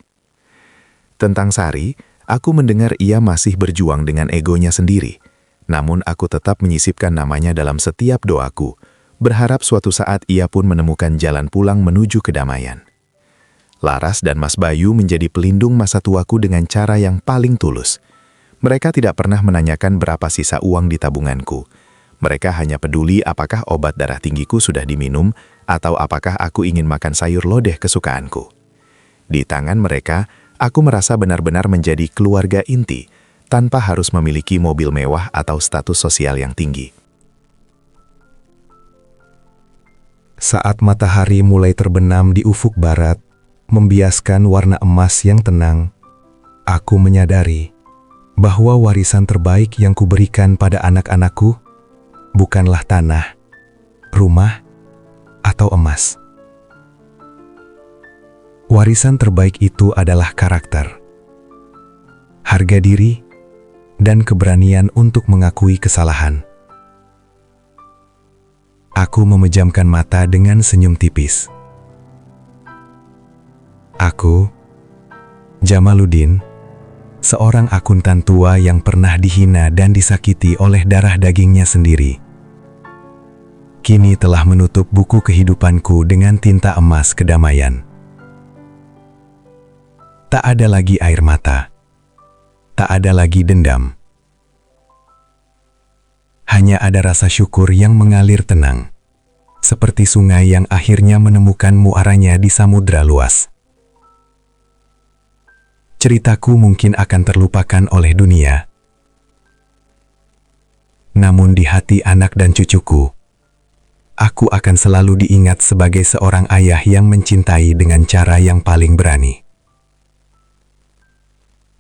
Tentang Sari, aku mendengar ia masih berjuang dengan egonya sendiri. Namun aku tetap menyisipkan namanya dalam setiap doaku, berharap suatu saat ia pun menemukan jalan pulang menuju kedamaian. Laras dan Mas Bayu menjadi pelindung masa tuaku dengan cara yang paling tulus. Mereka tidak pernah menanyakan berapa sisa uang di tabunganku. Mereka hanya peduli apakah obat darah tinggiku sudah diminum atau apakah aku ingin makan sayur lodeh kesukaanku. Di tangan mereka, aku merasa benar-benar menjadi keluarga inti, tanpa harus memiliki mobil mewah atau status sosial yang tinggi. Saat matahari mulai terbenam di ufuk barat, membiaskan warna emas yang tenang, aku menyadari bahwa warisan terbaik yang kuberikan pada anak-anakku bukanlah tanah, rumah, atau emas. Warisan terbaik itu adalah karakter, harga diri, dan keberanian untuk mengakui kesalahan. Aku memejamkan mata dengan senyum tipis. Aku, Jamaluddin, seorang akuntan tua yang pernah dihina dan disakiti oleh darah dagingnya sendiri, kini telah menutup buku kehidupanku dengan tinta emas kedamaian. Tak ada lagi air mata, tak ada lagi dendam. Hanya ada rasa syukur yang mengalir tenang, seperti sungai yang akhirnya menemukan muaranya di samudra luas. Ceritaku mungkin akan terlupakan oleh dunia, namun di hati anak dan cucuku, aku akan selalu diingat sebagai seorang ayah yang mencintai dengan cara yang paling berani.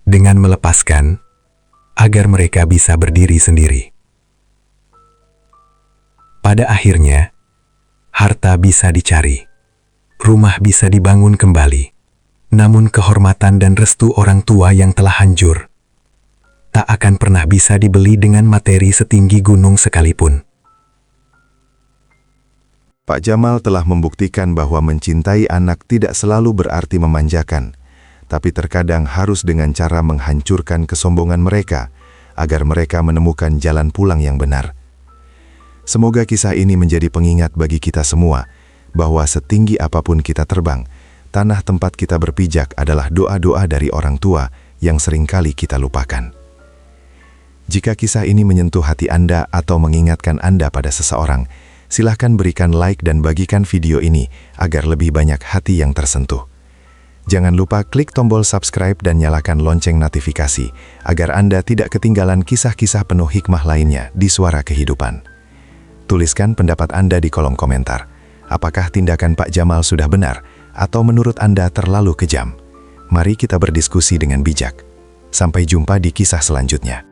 Dengan melepaskan, agar mereka bisa berdiri sendiri. Pada akhirnya, harta bisa dicari, rumah bisa dibangun kembali, namun kehormatan dan restu orang tua yang telah hancur tak akan pernah bisa dibeli dengan materi setinggi gunung sekalipun. Pak Jamal telah membuktikan bahwa mencintai anak tidak selalu berarti memanjakan, tapi terkadang harus dengan cara menghancurkan kesombongan mereka agar mereka menemukan jalan pulang yang benar. Semoga kisah ini menjadi pengingat bagi kita semua bahwa setinggi apapun kita terbang, tanah tempat kita berpijak adalah doa-doa dari orang tua yang seringkali kita lupakan. Jika kisah ini menyentuh hati Anda atau mengingatkan Anda pada seseorang, silahkan berikan like dan bagikan video ini agar lebih banyak hati yang tersentuh. Jangan lupa klik tombol subscribe dan nyalakan lonceng notifikasi agar Anda tidak ketinggalan kisah-kisah penuh hikmah lainnya di Suara Kehidupan. Tuliskan pendapat Anda di kolom komentar. Apakah tindakan Pak Jamal sudah benar atau menurut Anda terlalu kejam? Mari kita berdiskusi dengan bijak. Sampai jumpa di kisah selanjutnya.